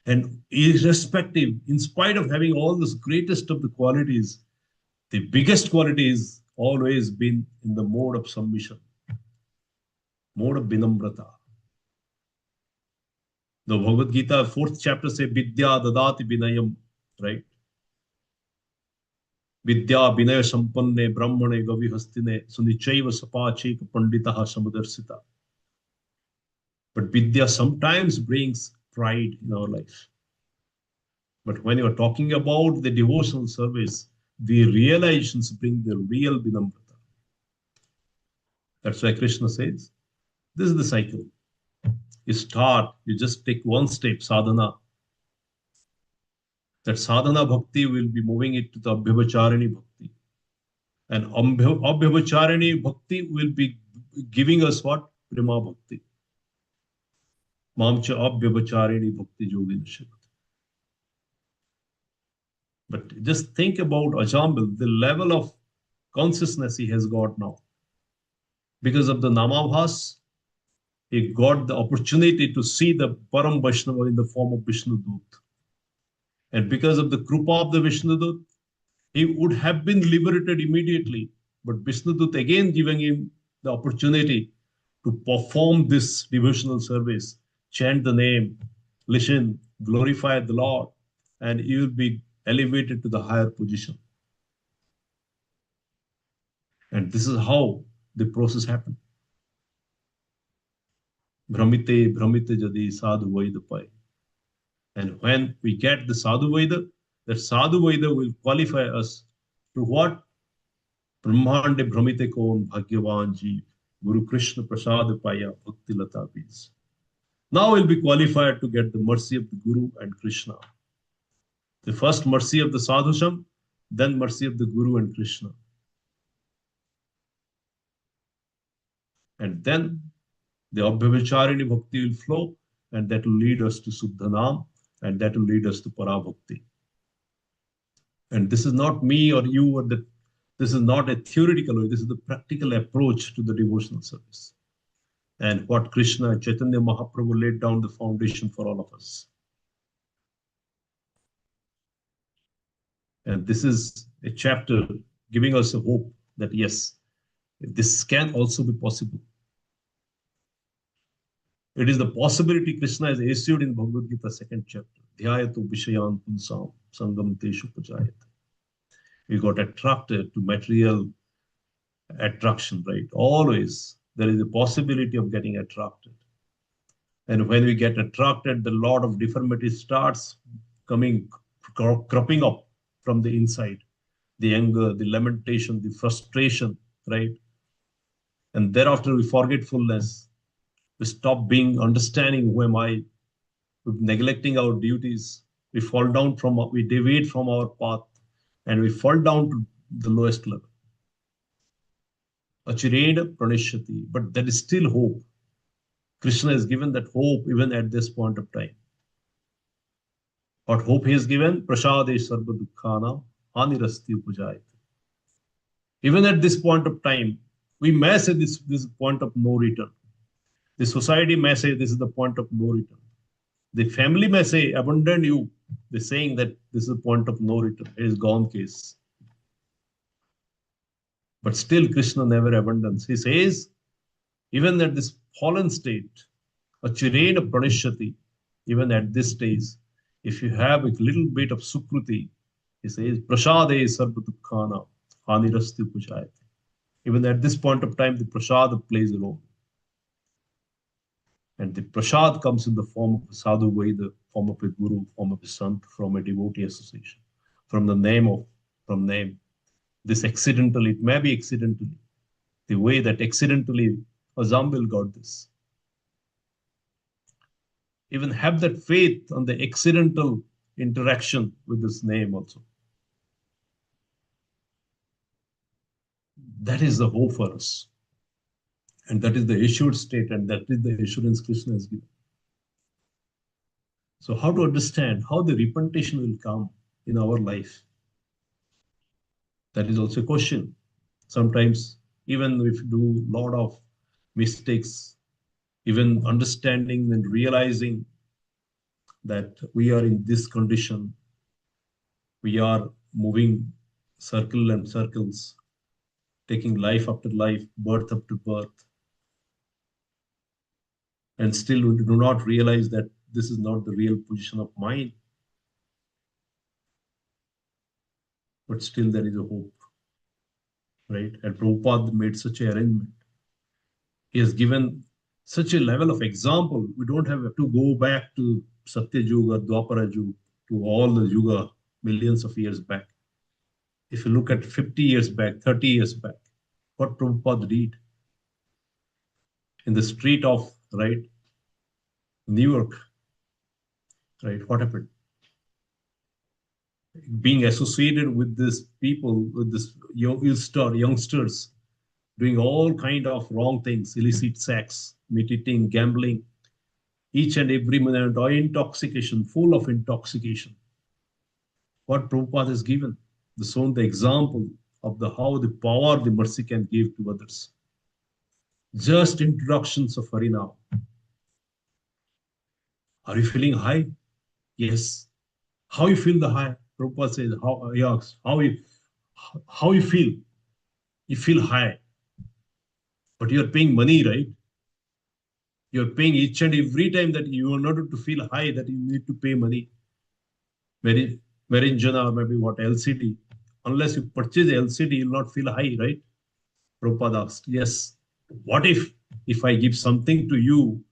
And irrespective, in spite of having all this greatest of the qualities, the biggest quality is always been in the mode of submission, mode of Vinamrata. The Bhagavad Gita, 4th chapter says, Vidya dadati vinayam, right? Vidya vinaya sampanne brahmane gavihastine sunichaiva sapacheka panditaha samudarsita. But Vidya sometimes brings pride in our life. But when you are talking about the devotional service, the realizations bring the real Vinamrata. That's why Krishna says, this is the cycle. You start, you just take one step, sadhana. That sadhana bhakti will be moving it to the abhyavacharini bhakti. And abhyavacharini bhakti will be giving us what? Prema bhakti. Mamcha abhyavacharini bhakti yogin shivati. But just think about Ajambil, the level of consciousness he has got now. Because of the Namabhas, he got the opportunity to see the Param Vaishnava in the form of Vishnudut. And because of the Krupa of the Vishnudut, he would have been liberated immediately. But Vishnudut again giving him the opportunity to perform this devotional service, chant the name, listen, glorify the Lord, and he will be elevated to the higher position. And this is how the process happened. Brahmite jadi sadhu vaida pai. And when we get the sadhu vaida, that sadhu vaida will qualify us to what? Brahmande brahmite kon bhagyavan jeev, Guru Krishna prasad paya bhakti lata bees. Now we'll be qualified to get the mercy of the Guru and Krishna. The first mercy of the sadhusham, then mercy of the Guru and Krishna. And then the Abhyavacharini Bhakti will flow, and that will lead us to Suddhanam, and that will lead us to Parabhakti. And this is not me or you, or this is not a theoretical way, this is the practical approach to the devotional service. And what Krishna, Chaitanya Mahaprabhu laid down the foundation for all of us. And this is a chapter giving us a hope that yes, this can also be possible. It is the possibility Krishna has issued in Bhagavad Gita 2nd chapter. Dhyayato vishayan punsam sangam teshu pachayat. We got attracted to material attraction, right? Always there is a possibility of getting attracted. And when we get attracted, the lot of deformity starts cropping up from the inside. The anger, the lamentation, the frustration, right? And thereafter, we forgetfulness. We stop being understanding who am I. We're neglecting our duties. We fall down from, we deviate from our path, and we fall down to the lowest level. Achirena pranishati, but there is still hope. Krishna has given that hope even at this point of time. What hope he has given? Prasade sarva dukkhana anirasti upajayate. Even at this point of time, we may say this point of no return. The society may say this is the point of no return. The family may say, abandon you. They're saying that this is the point of no return. It is gone case. But still, Krishna never abandons. He says, even at this fallen state, achirena pranishati, even at this stage, if you have a little bit of sukruti, he says, prasade sarva dukkhana anirasti upajayate. Even at this point of time, the prasad plays a role. And the prasad comes in the form of a sadhu, the form of a guru, form of a sant, from a devotee association, from the name. This accidental, it may be accidentally, the way that accidentally Azambil got this. Even have that faith on the accidental interaction with this name also. That is the hope for us. And that is the assured state, and that is the assurance Krishna has given. So how to understand how the repentation will come in our life? That is also a question. Sometimes, even if we do a lot of mistakes, even understanding and realizing that we are in this condition, we are moving circle and circles, taking life after life, birth after birth, and still we do not realize that this is not the real position of mind. But still there is a hope, right? And Prabhupada made such an arrangement. He has given such a level of example. We don't have to go back to Satya Yuga, Dwapara Yuga, to all the Yuga millions of years back. If you look at 50 years back, 30 years back, what Prabhupada did in the street of, right, New York, right, what happened? Being associated with these people, with this youngsters, doing all kind of wrong things, illicit sex, meat eating, gambling, each and every minute, or intoxication, full of intoxication. What Prabhupada has given, shown the example of how the power the mercy can give to others. Just introductions of Harinam. Are you feeling high? Yes. How you feel the high? Prabhupada says, he asks, how you feel? You feel high. But you're paying money, right? You're paying each and every time that you are not to feel high, that you need to pay money. Marinjana or maybe what, LCD. Unless you purchase LCD, you'll not feel high, right? Prabhupada asked, yes. What if I give something to you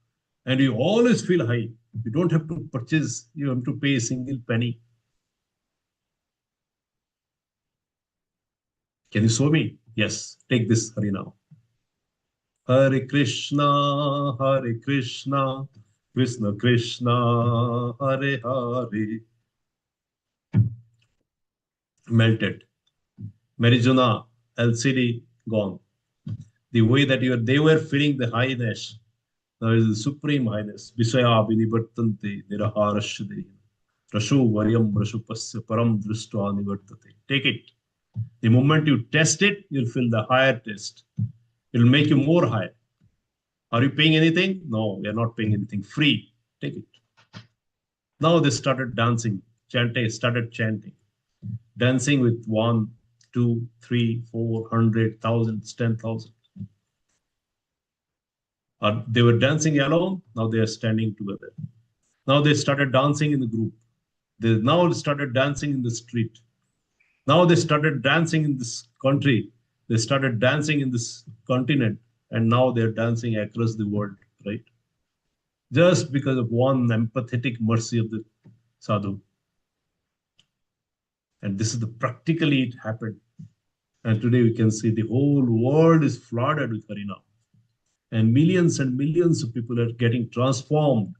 and you always feel high? You don't have to purchase, you have to pay a single penny. Can you show me? Yes, take this Harinam. Hare Krishna, Krishna Krishna, Hare Hare. Melted. Marijuna, LCD, gone. The way that they were feeling the highness, there is the supreme highness. Visaya vinivartante niraharasya. Rashu varyam rashupasya param drishta nivartate. Take it. The moment you test it, you'll feel the higher taste. It'll make you more high. Are you paying anything? No, we are not paying anything. Free. Take it. Now they started dancing, started chanting. Dancing with 1, 2, 3, 4, 100, thousands, 10,000. They were dancing alone. Now they are standing together. Now they started dancing in the group. They now started dancing in the street. Now they started dancing in this country. They started dancing in this continent. And now they're dancing across the world, right? Just because of one empathetic mercy of the sadhu. And this is practically it happened. And today we can see the whole world is flooded with Harinam. and millions of people are getting transformed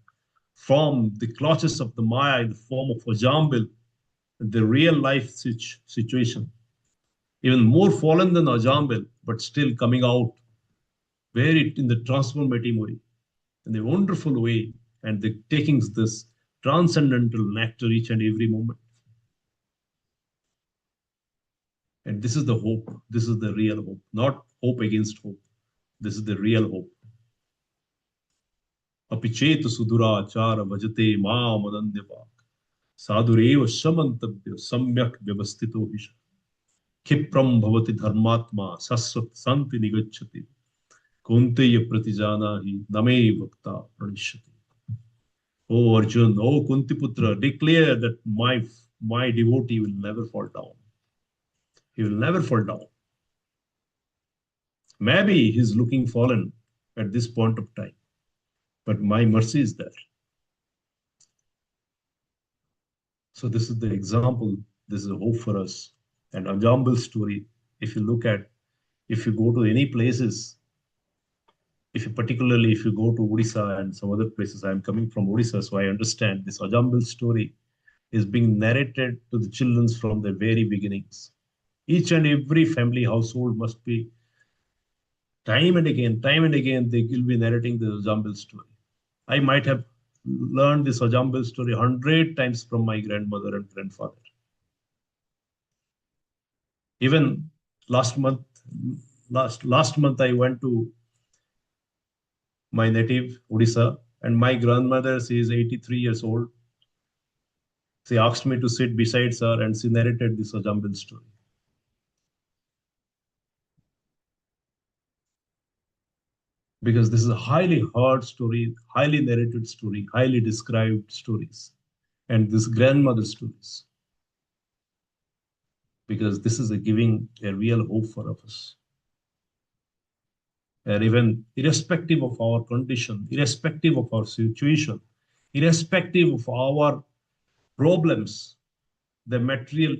from the clutches of the Maya in the form of Ajambil, the real life situation, even more fallen than Ajambil, but still coming out very in the transformative way, in the wonderful way, and they're taking this transcendental nectar each and every moment. And this is the hope. This is the real hope, not hope against hope. This is the real hope. Apichet sudurachara vajate maam anandyapak. Sadhurev shamantabhya samyak vyavastito hisha. Kipram bhavati dharmatma sasvat santi nigacchati. Kunteya pratijanahi name bhakta pranishyati. Oh Arjun, oh Kuntiputra, declare that my devotee will never fall down. He will never fall down. Maybe he's looking fallen at this point of time, but my mercy is there. So this is the example. This is a hope for us. And Ajambal's story, if you look at, if you go to any places, particularly if you go to Odisha and some other places, I'm coming from Odisha, so I understand this Ajambal's story is being narrated to the children from the very beginnings. Each and every family household must be time and again, they will be narrating the Ajambil story. I might have learned this Ajambil story 100 times from my grandmother and grandfather. Even last month I went to my native Odisha, and my grandmother, she is 83 years old. She asked me to sit beside her, and she narrated this Ajambil story. Because this is a highly heard story, highly narrated story, highly described stories, and this grandmother stories. Because this is giving a real hope for us. And even irrespective of our condition, irrespective of our situation, irrespective of our problems, the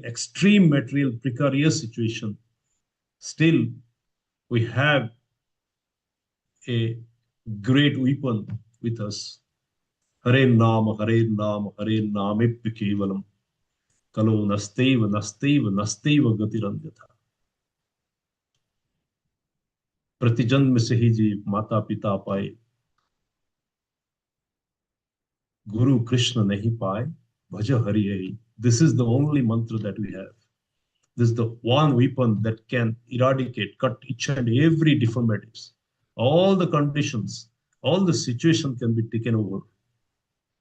extreme material, precarious situation, still we have a great weapon with us. Hare Nama, Hare Nama, Hare Namipya Kevalam. Kalo nasteva, nasteva, nasteva gatiranyatha. प्रतिजन्म से ही जीव माता पिता पाए, Guru Krishna nahi paye, bhaja hari hari. This is the only mantra that we have. This is the one weapon that can eradicate, cut each and every deformities. All the conditions, all the situation can be taken over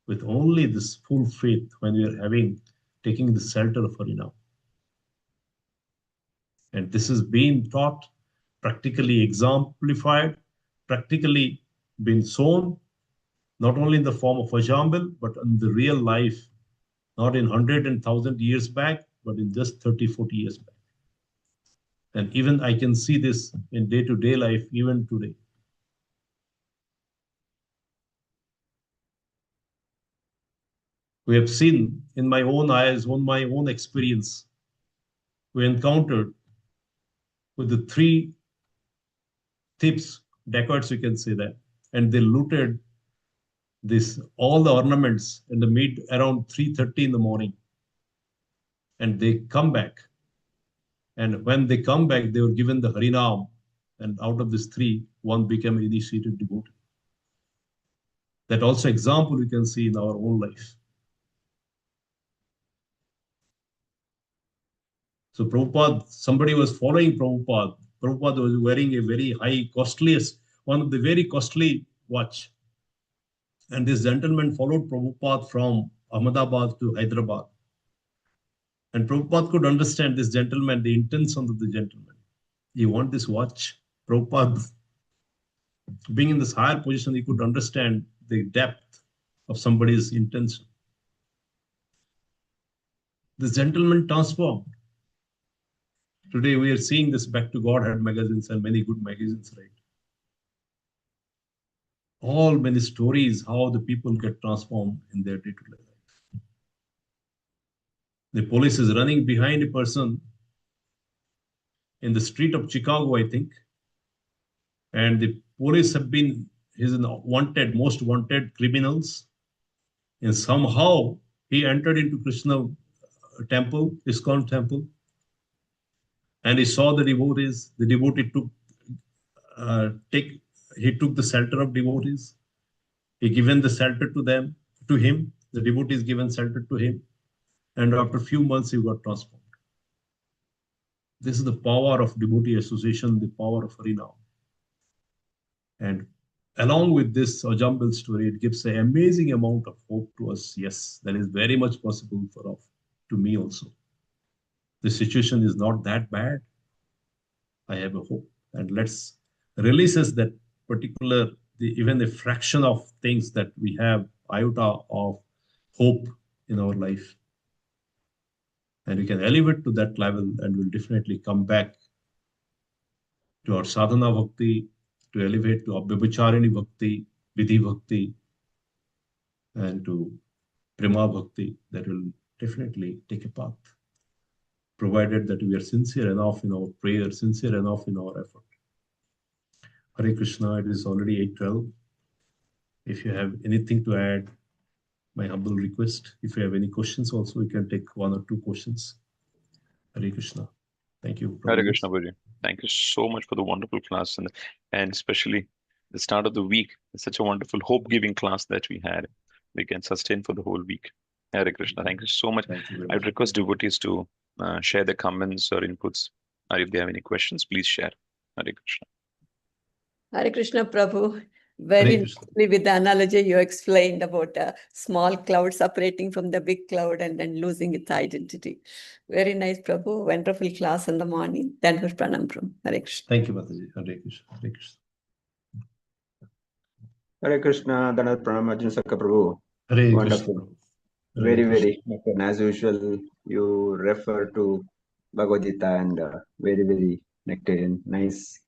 with only this full faith when we are taking the shelter of Harinam. And this is being taught, practically exemplified, practically been shown, not only in the form of Ajambil, but in the real life, not in 100 and 1,000 years back, but in just 30, 40 years back. And even I can see this in day-to-day life, even today. We have seen in my own eyes, on my own experience, we encountered with the three thieves, dacoits, you can say that, and they looted all the ornaments in the around 3:30 in the morning. And they come back. And when they come back, they were given the Harinam. And out of these three, one became initiated devotee. That also example we can see in our own life. So Prabhupada, somebody was following Prabhupada. Prabhupada was wearing a very one of the very costly watch. And this gentleman followed Prabhupada from Ahmedabad to Hyderabad. And Prabhupada could understand this gentleman, the intention of the gentleman. You want this watch? Prabhupada, being in this higher position, he could understand the depth of somebody's intention. This gentleman transformed. Today we are seeing this Back to Godhead magazines and many good magazines, right? All many stories how the people get transformed in their day-to-day life. The police is running behind a person in the street of Chicago, I think. and the police have been his most wanted criminals. And somehow he entered into Krishna temple, ISKCON temple, and he saw the devotees. The devotee took the shelter of devotees. He given the shelter to him. The devotees given shelter to him, and after a few months he got transformed. This is the power of devotee association, the power of Harinam. And along with this Ajambil story, it gives an amazing amount of hope to us. Yes, that is very much possible to me also. The situation is not that bad. I have a hope, and let's release that particular, even a fraction of things that we have, iota of hope in our life, and we can elevate to that level, and we'll definitely come back to our sadhana bhakti, to elevate to abhyabhacharini bhakti, vidhi bhakti, and to prema bhakti. That will definitely take a path, provided that we are sincere enough in our prayer, sincere enough in our effort. Hare Krishna, it is already 8:12. If you have anything to add, my humble request. If you have any questions also, we can take one or two questions. Hare Krishna. Thank you. Hare Krishna, Guruji. Thank you so much for the wonderful class, and especially the start of the week. It's such a wonderful hope-giving class that we had. We can sustain for the whole week. Hare Krishna. Thank you so much. I would request devotees to share their comments or inputs, or if they have any questions, please share. Hare Krishna. Hare Krishna, Prabhu. Very nicely with the analogy you explained about a small cloud separating from the big cloud and then losing its identity. Very nice, Prabhu. Wonderful class in the morning. Thank you, Pranam, Prabhu. Hare Krishna. Thank you, Mataji. Hare Krishna. Hare Krishna. Hare Krishna, Danat Pranam Arjun Sakha Prabhu. Hare Wonderful. Krishna. Very, very. And as usual, you refer to Bhagavad Gita and very, very nectarian, nice,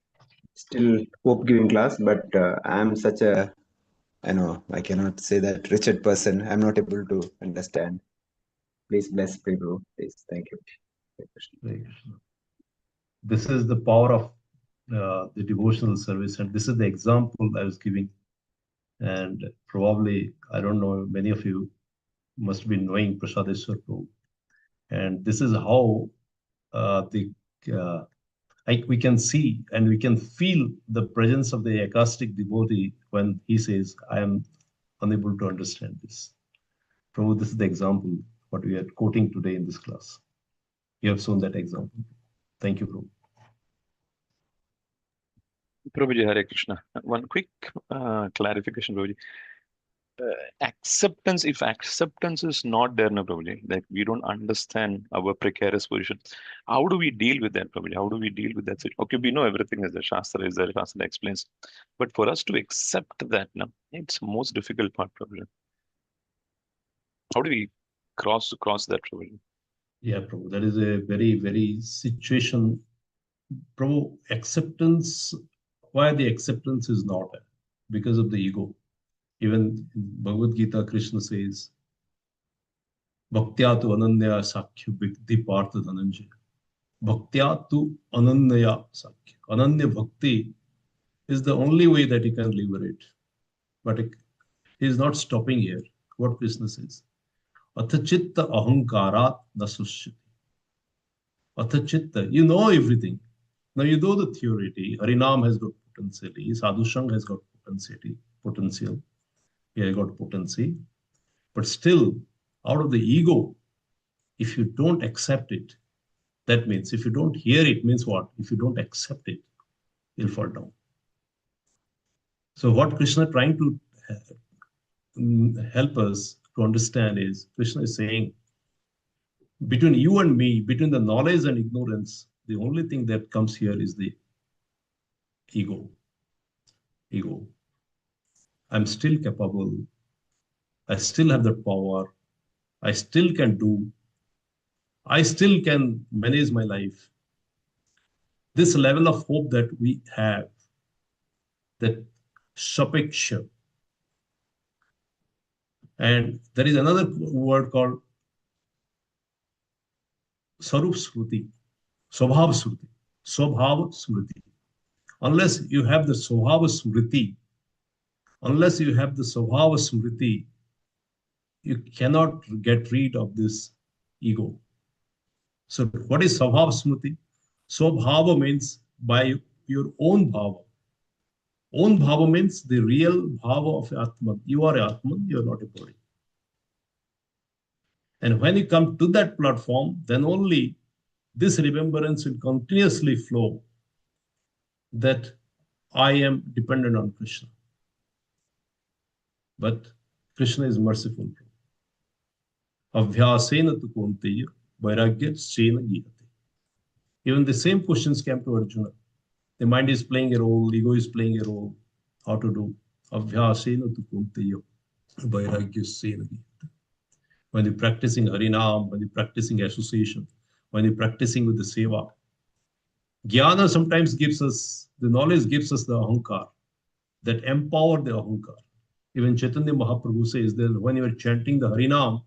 still hope-giving class. But I'm such a, I cannot say that wretched person. I'm not able to understand. Please bless Prabhu. Please. Thank you. Hare Krishna. Hare Krishna. This is the power of the devotional service, and this is the example I was giving. And probably, I don't know, many of you must be knowing Prasadeshwar Prabhu. And this is how we can see and we can feel the presence of the ecstatic devotee when he says, I am unable to understand this. Prabhu, this is the example, what we are quoting today in this class. You have shown that example. Thank you, Prabhu. Prabhuji, Hare Krishna. One quick clarification, Prabhuji. Acceptance, if acceptance is not there, no, Prabhuji, like we don't understand our precarious position, how do we deal with that, Prabhuji? How do we deal with that? Okay, we know everything is there, Shastra is there, Shastra explains, but for us to accept that, no, it's the most difficult part, Prabhuji. How do we cross that, Prabhuji? Yeah, Prabhu, that is a very, very situation. Prabhu, acceptance, why the acceptance is not there? Because of the ego. Even in Bhagavad Gita, Krishna says, Bhaktya tu ananya sakhya bhakti partha dhananjaya. Bhaktya tu ananya sakhya. Ananya bhakti is the only way that you can liberate. But he is not stopping here. What Krishna says, Athachitta ahankarat nasushyati. Athachitta, you know everything. Now you know the theory. Harinam has got potentiality. Sadhushang has got potential. He has got potency. But still, out of the ego, if you don't accept it, that means if you don't hear it, means what? If you don't accept it, you'll fall down. So what Krishna trying to help us to understand is, Krishna is saying, between you and me, between the knowledge and ignorance, the only thing that comes here is the ego. Ego. I'm still capable. I still have the power. I still can do. I still can manage my life. This level of hope that we have, that sapeksha. And there is another word called sarup smriti, swabhav smriti, swabhav smriti. Unless you have the Swabhava Smriti, you cannot get rid of this ego. So what is Swabhava Smriti? Swabhava means by your own bhava. Own bhava means the real bhava of Atman. You are Atman, you are not a body. And when you come to that platform, then only this remembrance will continuously flow that I am dependent on Krishna. But Krishna is merciful. Abhyasena tu konteya vairagya sena giyate. Even the same questions came to Arjuna. The mind is playing a role, ego is playing a role. How to do? Abhyasena tu konteya vairagya sena giyate. When you're practicing Harinam, when you're practicing association, when you're practicing with the Seva, Jnana sometimes gives us, the knowledge gives us the ahankar that empower the ahankar. Even Chaitanya Mahaprabhu says that when you are chanting the Harinam,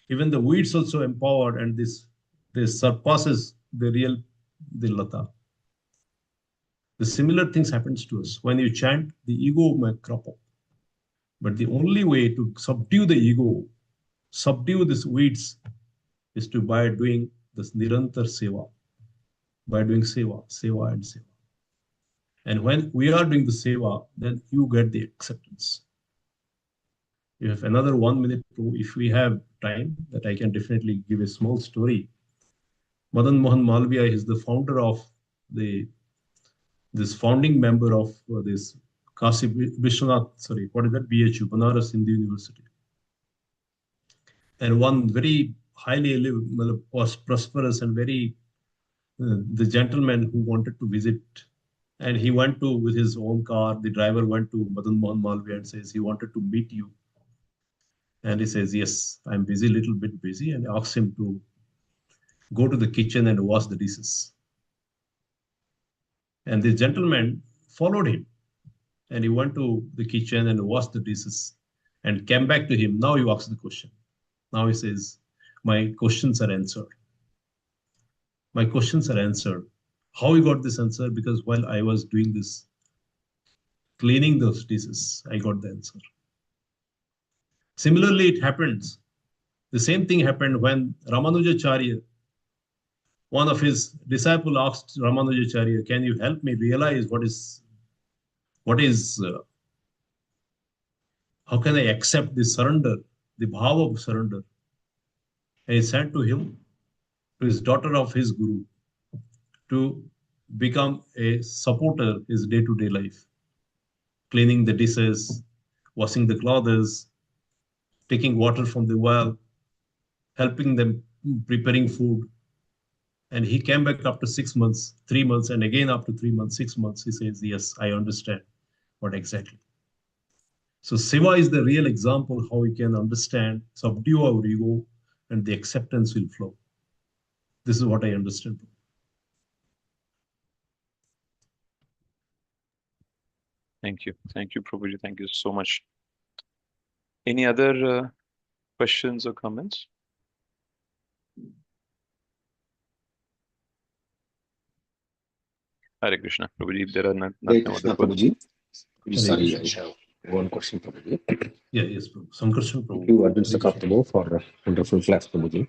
even the weeds also empowered, and this surpasses the lata. The similar things happens to us. When you chant, the ego may crop up. But the only way to subdue the ego, subdue these weeds, is to by doing this nirantar seva, by doing seva and seva. And when we are doing the seva, then you get the acceptance. You have another 1 minute to, if we have time, that I can definitely give a small story. Madan Mohan Malviya is the founder of this founding member of this Kasi Vishwanath, BHU, Banaras Hindu University. And one very highly prosperous and very, the gentleman who wanted to visit, and he went to with his own car, the driver went to Madan Mohan Malviya and says he wanted to meet you. And he says, yes, I'm busy, little bit busy, and asks him to go to the kitchen and wash the dishes. And the gentleman followed him, and he went to the kitchen and washed the dishes and came back to him. Now you ask the question. Now he says, my questions are answered. My questions are answered. How he got this answer? Because while I was doing this, cleaning those dishes, I got the answer. Similarly, it happens. The same thing happened when Ramanujacharya, one of his disciples, asked Ramanujacharya, can you help me realize how can I accept the surrender, the bhava of surrender? And he said to him, to his daughter of his guru, to become a supporter his day-to-day life, cleaning the dishes, washing the clothes, taking water from the well, helping them preparing food. And he came back after 6 months, 3 months, and again after 3 months, 6 months, he says, yes, I understand. What exactly? So Siva is the real example how we can understand, subdue our ego, and the acceptance will flow. This is what I understand. Thank you. Thank you, Prabhuji. Thank you so much. Any other questions or comments? Hare Krishna. Prabhuji, if there are Hare nothing Krishna, other questions. Prabhuji. Sorry, I have one question, Prabhuji. Yeah, yes, Prabhu. Sankarshan Prabhu. Thank you, Arjun Sakha Prabhu, for a wonderful class, Prabhuji.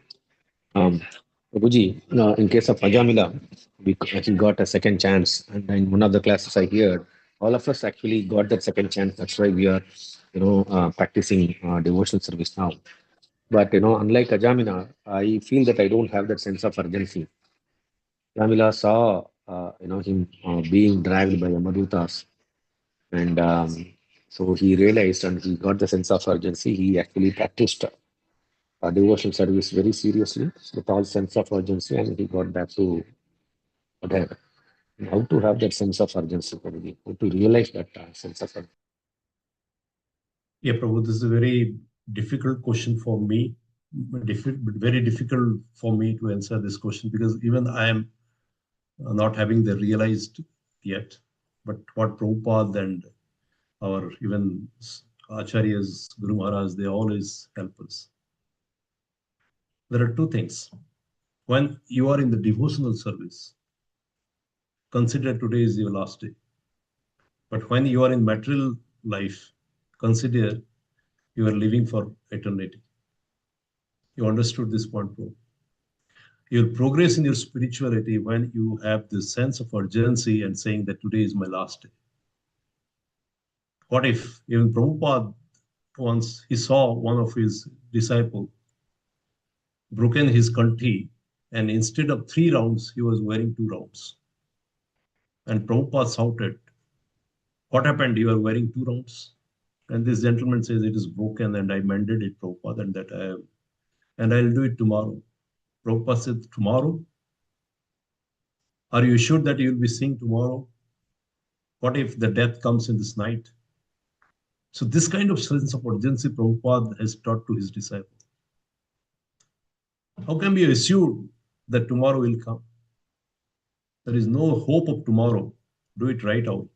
Prabhuji, in case of Ajamila, he got a second chance, and in one of the classes I heard, all of us actually got that second chance. That's why we are, practicing devotional service now. But unlike Ajamila, I feel that I don't have that sense of urgency. Ajamila saw, him being dragged by Yamadutas, and so he realized and he got the sense of urgency. He actually practiced devotional service very seriously with all sense of urgency, and he got back to whatever. How to have that sense of urgency, Prabhuji? How to realize that sense of urgency? Yeah, Prabhu, this is a very difficult question for me. Very difficult for me to answer this question because even I am not having the realized yet. But what Prabhupada and our even Acharyas, Guru Maharaj, they always help us. There are two things. When you are in the devotional service, consider today is your last day. But when you are in material life, consider you are living for eternity. You understood this point, bro? You'll progress in your spirituality when you have this sense of urgency and saying that today is my last day. What if even Prabhupada once he saw one of his disciples broken his kanthi, and instead of 3 rounds, he was wearing 2 rounds. And Prabhupada shouted, "What happened? You are wearing 2 rounds?" And this gentleman says, "It is broken and I mended it, Prabhupada, and that I have, and I'll do it tomorrow." Prabhupada said, "Tomorrow? Are you sure that you'll be seeing tomorrow? What if the death comes in this night?" So this kind of sense of urgency Prabhupada has taught to his disciples. How can we assume that tomorrow will come? There is no hope of tomorrow. Do it right away.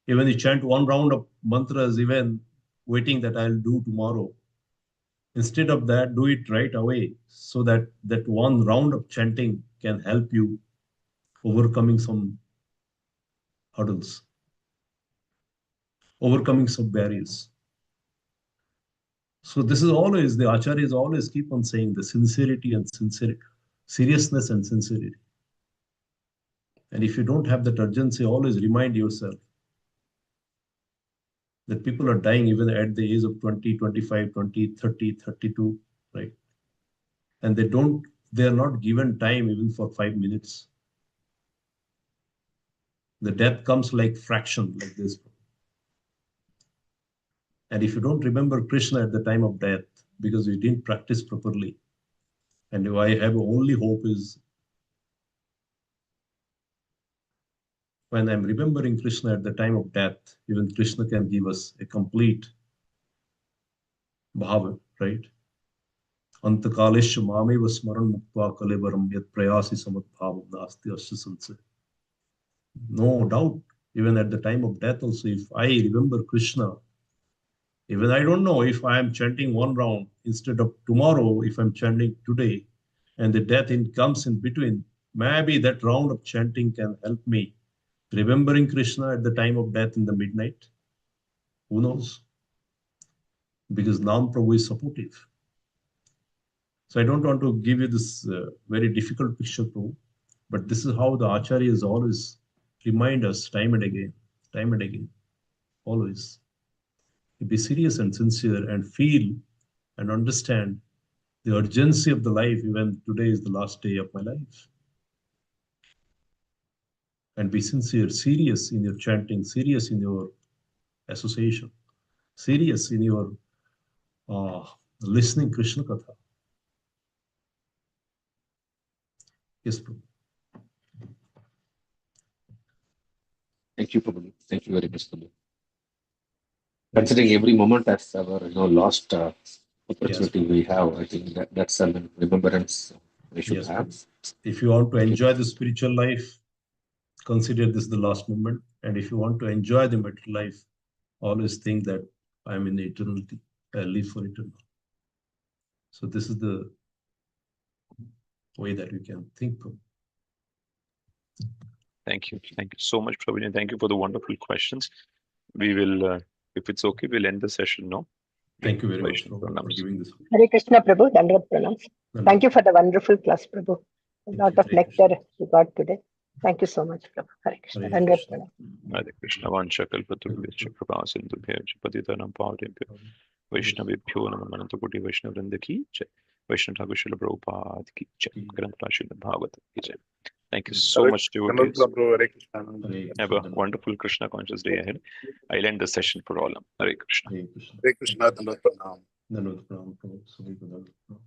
Even you chant 1 round of mantras, even waiting that I'll do tomorrow. Instead of that, do it right away so that that 1 round of chanting can help you overcoming some hurdles, overcoming some barriers. So this is always, the acharyas always keep on saying the sincerity and sincerity, seriousness and sincerity. And if you don't have that urgency, always remind yourself that people are dying even at the age of 20, 25, 20, 30, 32, right? And they are not given time even for 5 minutes. The death comes like fraction, like this. And if you don't remember Krishna at the time of death, because you didn't practice properly, and I have only hope is when I'm remembering Krishna at the time of death, even Krishna can give us a complete bhava, right? Antakaleshu mameva smaran muktva kalevaram yat prayasi samadbhavam nasti asya sanse. No doubt, even at the time of death also, if I remember Krishna, even I don't know if I am chanting 1 round instead of tomorrow, if I'm chanting today, and the death comes in between, maybe that round of chanting can help me remembering Krishna at the time of death in the midnight. Who knows? Because Nam Prabhu is supportive. So I don't want to give you this very difficult picture, Prabhu, but this is how the acharyas always remind us time and again, always. Be serious and sincere and feel and understand the urgency of the life, even today is the last day of my life. And be sincere, serious in your chanting, serious in your association, serious in your listening Krishna Katha. Yes, Prabhu. Thank you, Prabhu. Thank you very much, Prabhu. Considering every moment as our lost opportunity we have, I think that's a remembrance we should have. Prabhu. If you want to enjoy the spiritual life, consider this the last moment. And if you want to enjoy the material life, always think that I'm in eternity. I live for eternal. So this is the way that you can think, Prabhu. Thank you. Thank you so much, Prabhu, and thank you for the wonderful questions. We will, if it's okay, we'll end the session now. Thank you very much, Prabhu, for giving this. Hare Krishna, Prabhu. Dandavat pranams. Thank you for the wonderful class, Prabhu. A lot of nectar we got today. Thank you so much, Prabhu. Hare Krishna. Dandavat pranams. Hare Krishna. Vanchakalpatarubhyacha prabhasindurbhyach patitanam pavanebhyo Vaishnavebhyo namah Anantakoti Vaishnav Vrinda ki jai. Vaishnav Thakur Srila Prabhupada ki jai. Granthra Srila Bhagavata ki jai. Thank you so much, devotees. Have a wonderful Krishna conscious day ahead. I'll end the session for all. Hare Krishna. Hare Krishna. Hare Krishna. Dandavat pranam. Dandavat pranam, Prabhu.